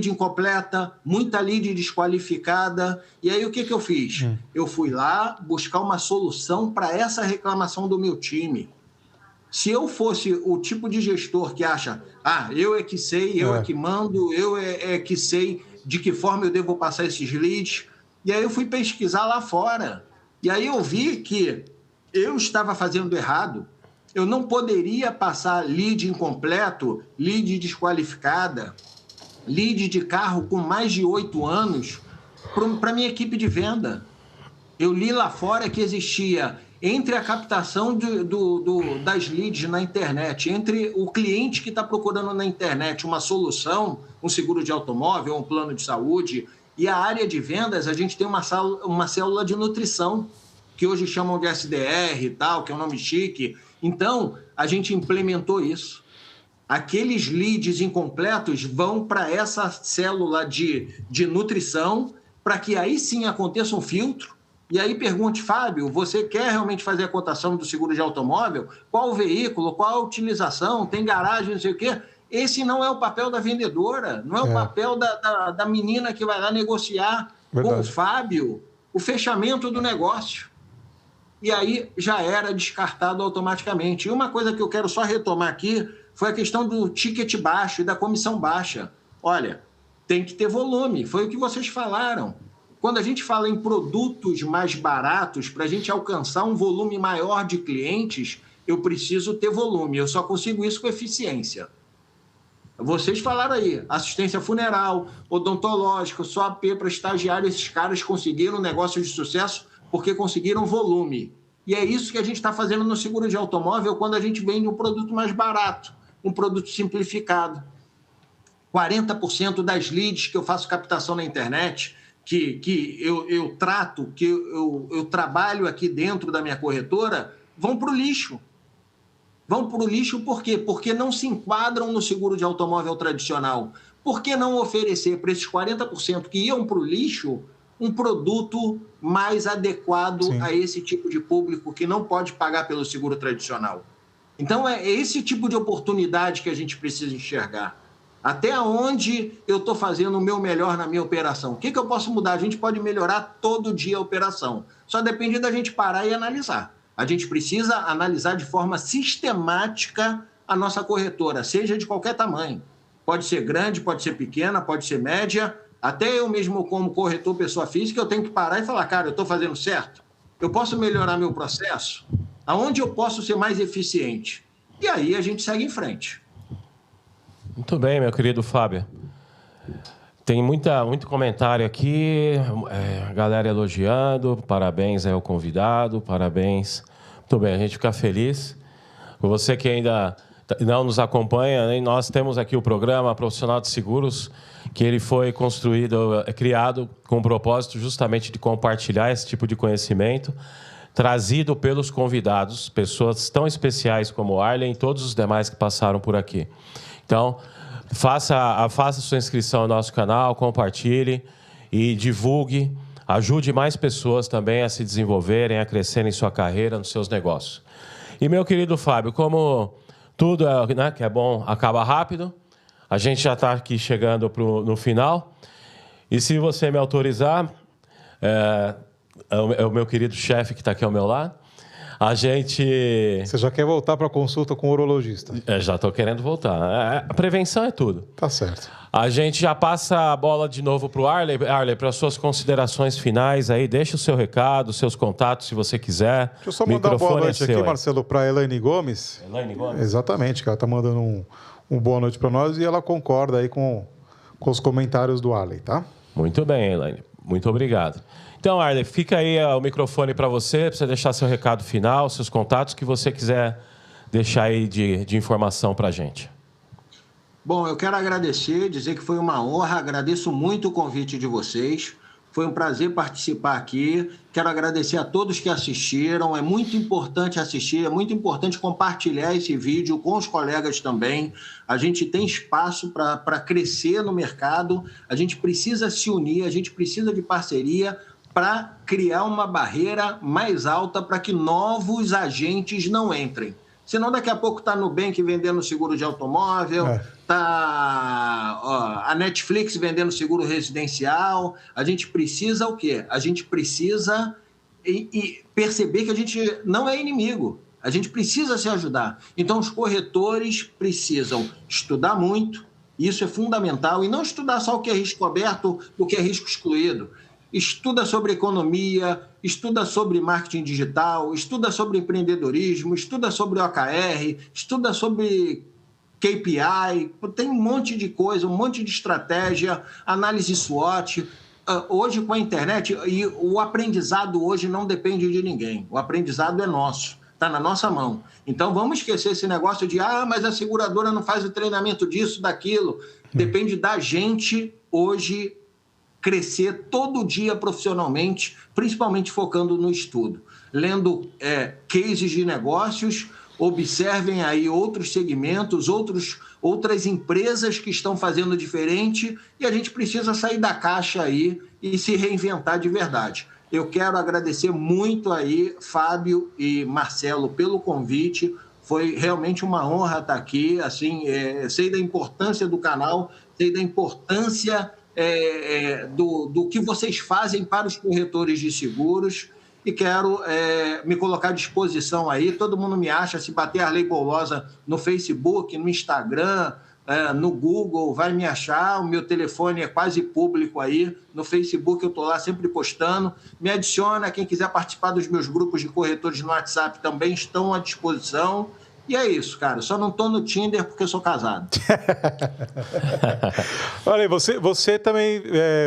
incompleta, muita lead desqualificada, e aí o que eu fiz? Eu fui lá buscar uma solução para essa reclamação do meu time. Se eu fosse o tipo de gestor que acha, eu é que sei, eu é que mando, eu é que sei de que forma eu devo passar esses leads. E aí eu fui pesquisar lá fora. E aí eu vi que eu estava fazendo errado. Eu não poderia passar lead incompleto, lead desqualificada, lead de carro com mais de 8 anos para a minha equipe de venda. Eu li lá fora que existia, entre a captação das leads na internet, entre o cliente que está procurando na internet uma solução, um seguro de automóvel, um plano de saúde, e a área de vendas, a gente tem uma célula de nutrição, que hoje chamam de SDR e tal, que é um nome chique. Então, a gente implementou isso. Aqueles leads incompletos vão para essa célula de nutrição, para que aí sim aconteça um filtro. E aí pergunte, Fábio, você quer realmente fazer a cotação do seguro de automóvel? Qual o veículo? Qual a utilização? Tem garagem, não sei o quê? Esse não é o papel da vendedora, não é o papel da menina que vai lá negociar com o Fábio o fechamento do negócio. E aí já era descartado automaticamente. E uma coisa que eu quero só retomar aqui foi a questão do ticket baixo e da comissão baixa. Olha, tem que ter volume, foi o que vocês falaram. Quando a gente fala em produtos mais baratos, para a gente alcançar um volume maior de clientes, eu preciso ter volume. Eu só consigo isso com eficiência. Vocês falaram aí, assistência funeral, odontológica, só AP para estagiário, esses caras conseguiram negócios de sucesso porque conseguiram volume. E é isso que a gente está fazendo no seguro de automóvel quando a gente vende um produto mais barato, um produto simplificado. 40% das leads que eu faço captação na internet, que eu trato, que eu trabalho aqui dentro da minha corretora, vão para o lixo. Vão para o lixo por quê? Porque não se enquadram no seguro de automóvel tradicional. Por que não oferecer para esses 40% que iam para o lixo um produto mais adequado a esse tipo de público que não pode pagar pelo seguro tradicional? Então, é esse tipo de oportunidade que a gente precisa enxergar. Até onde eu estou fazendo o meu melhor na minha operação? O que eu posso mudar? A gente pode melhorar todo dia a operação. Só depende da gente parar e analisar. A gente precisa analisar de forma sistemática a nossa corretora, seja de qualquer tamanho. Pode ser grande, pode ser pequena, pode ser média. Até eu mesmo, como corretor pessoa física, eu tenho que parar e falar, cara, eu estou fazendo certo? Eu posso melhorar meu processo? Aonde eu posso ser mais eficiente? E aí a gente segue em frente. Muito bem, meu querido Fábio. Tem muito comentário aqui, a galera elogiando, parabéns ao convidado, parabéns. Muito bem, a gente fica feliz. Você que ainda não nos acompanha, né? Nós temos aqui o programa Profissional de Seguros, que ele foi criado com o propósito justamente de compartilhar esse tipo de conhecimento, trazido pelos convidados, pessoas tão especiais como o Arlen e todos os demais que passaram por aqui. Então, faça sua inscrição no nosso canal, compartilhe e divulgue. Ajude mais pessoas também a se desenvolverem, a crescerem em sua carreira, nos seus negócios. E, meu querido Fábio, como tudo que é bom acaba rápido, a gente já está aqui chegando no final. E se você me autorizar, é o meu querido chefe que está aqui ao meu lado, a gente... Você já quer voltar para a consulta com o urologista? Já estou querendo voltar. A prevenção é tudo. Tá certo. A gente já passa a bola de novo para o Arlen. Arlen, para as suas considerações finais aí, deixa o seu recado, os seus contatos, se você quiser. Deixa eu só mandar uma boa noite aqui, Marcelo, para a Elaine Gomes. Elaine Gomes? Exatamente, que ela está mandando um boa noite para nós e ela concorda aí com com os comentários do Arley, tá? Muito bem, Elaine. Muito obrigado. Então, Arley, fica aí o microfone para você deixar seu recado final, seus contatos, que você quiser deixar aí de informação para a gente. Bom, eu quero agradecer, dizer que foi uma honra, agradeço muito o convite de vocês. Foi um prazer participar aqui. Quero agradecer a todos que assistiram. É muito importante assistir, é muito importante compartilhar esse vídeo com os colegas também. A gente tem espaço para crescer no mercado, a gente precisa se unir, a gente precisa de parceria para criar uma barreira mais alta para que novos agentes não entrem. Senão daqui a pouco está a Nubank vendendo seguro de automóvel, está a Netflix vendendo seguro residencial. A gente precisa o quê? A gente precisa perceber que a gente não é inimigo. A gente precisa se ajudar. Então, os corretores precisam estudar muito, isso é fundamental, e não estudar só o que é risco coberto, o que é risco excluído. Estuda sobre economia, estuda sobre marketing digital, estuda sobre empreendedorismo, estuda sobre OKR, estuda sobre KPI, tem um monte de coisa, um monte de estratégia, análise SWOT. Hoje, com a internet, e o aprendizado hoje não depende de ninguém, o aprendizado é nosso, está na nossa mão. Então, vamos esquecer esse negócio de, mas a seguradora não faz o treinamento disso, daquilo. Depende da gente hoje crescer todo dia profissionalmente, principalmente focando no estudo. Lendo cases de negócios, observem aí outros segmentos, outras empresas que estão fazendo diferente, e a gente precisa sair da caixa aí e se reinventar de verdade. Eu quero agradecer muito aí, Fábio e Marcelo, pelo convite. Foi realmente uma honra estar aqui. Assim, sei da importância do canal, sei da importância do que vocês fazem para os corretores de seguros, e quero me colocar à disposição aí. Todo mundo me acha, se bater Arley Bolosa no Facebook, no Instagram, no Google, vai me achar. O meu telefone é quase público aí. No Facebook eu estou lá sempre postando. Me adiciona, quem quiser participar dos meus grupos de corretores no WhatsApp também estão à disposição. E é isso, cara. Só não estou no Tinder porque eu sou casado. Olha aí, você também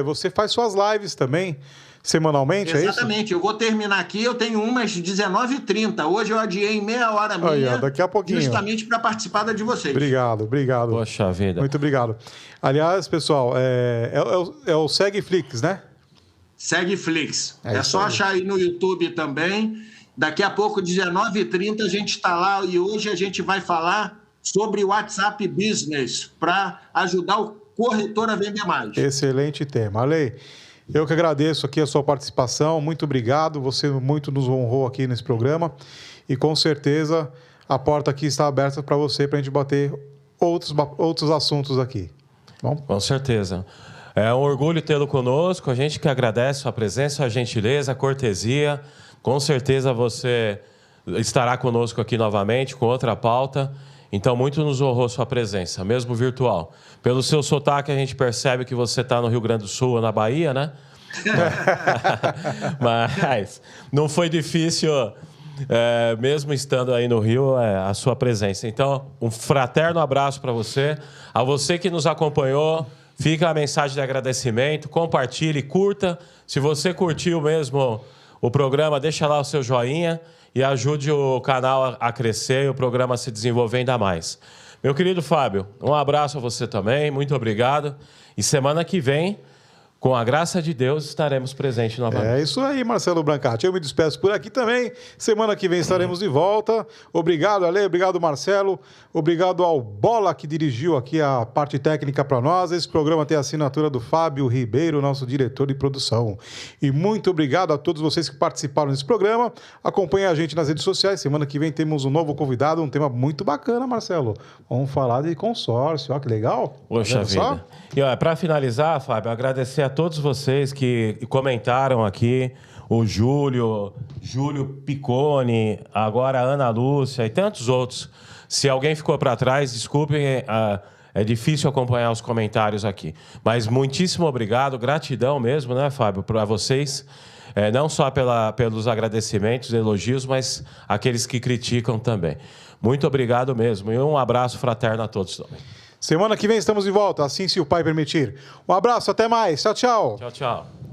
você faz suas lives também, semanalmente, é isso? Exatamente. Eu vou terminar aqui, eu tenho umas 19h30. Hoje eu adiei meia hora minha, daqui a pouquinho, justamente para participar da de vocês. Obrigado. Poxa vida. Muito obrigado. Aliás, pessoal, é o Segflix, né? Segflix. É só achar aí no YouTube também. Daqui a pouco, 19h30, a gente está lá, e hoje a gente vai falar sobre o WhatsApp Business para ajudar o corretor a vender mais. Excelente tema. Arley, eu que agradeço aqui a sua participação, muito obrigado, você muito nos honrou aqui nesse programa, e com certeza a porta aqui está aberta para você, para a gente bater outros assuntos aqui. Bom? Com certeza. É um orgulho tê-lo conosco, a gente que agradece a sua presença, a gentileza, a cortesia. Com certeza você estará conosco aqui novamente com outra pauta. Então, muito nos honrou sua presença, mesmo virtual. Pelo seu sotaque, a gente percebe que você está no Rio Grande do Sul ou na Bahia, né? Mas não foi difícil, mesmo estando aí no Rio, a sua presença. Então, um fraterno abraço para você. A você que nos acompanhou, fica a mensagem de agradecimento. Compartilhe, curta. Se você curtiu mesmo o programa, deixa lá o seu joinha e ajude o canal a crescer e o programa a se desenvolver ainda mais. Meu querido Fábio, um abraço a você também, muito obrigado. E semana que vem, com a graça de Deus, estaremos presentes novamente. É isso aí, Marcelo Brancati. Eu me despeço por aqui também. Semana que vem estaremos de volta. Obrigado, Ale. Obrigado, Marcelo. Obrigado ao Bola, que dirigiu aqui a parte técnica para nós. Esse programa tem a assinatura do Fábio Ribeiro, nosso diretor de produção. E muito obrigado a todos vocês que participaram desse programa. Acompanhem a gente nas redes sociais. Semana que vem temos um novo convidado, um tema muito bacana, Marcelo. Vamos falar de consórcio. Olha que legal. Poxa vida. E para finalizar, Fábio, agradecer a todos vocês que comentaram aqui, o Júlio Piccone, agora a Ana Lúcia e tantos outros. Se alguém ficou para trás, desculpem, é difícil acompanhar os comentários aqui. Mas muitíssimo obrigado, gratidão mesmo, né, Fábio, para vocês. Não só pelos agradecimentos, elogios, mas aqueles que criticam também. Muito obrigado mesmo e um abraço fraterno a todos também. Semana que vem estamos de volta, assim se o Pai permitir. Um abraço, até mais. Tchau, tchau. Tchau, tchau.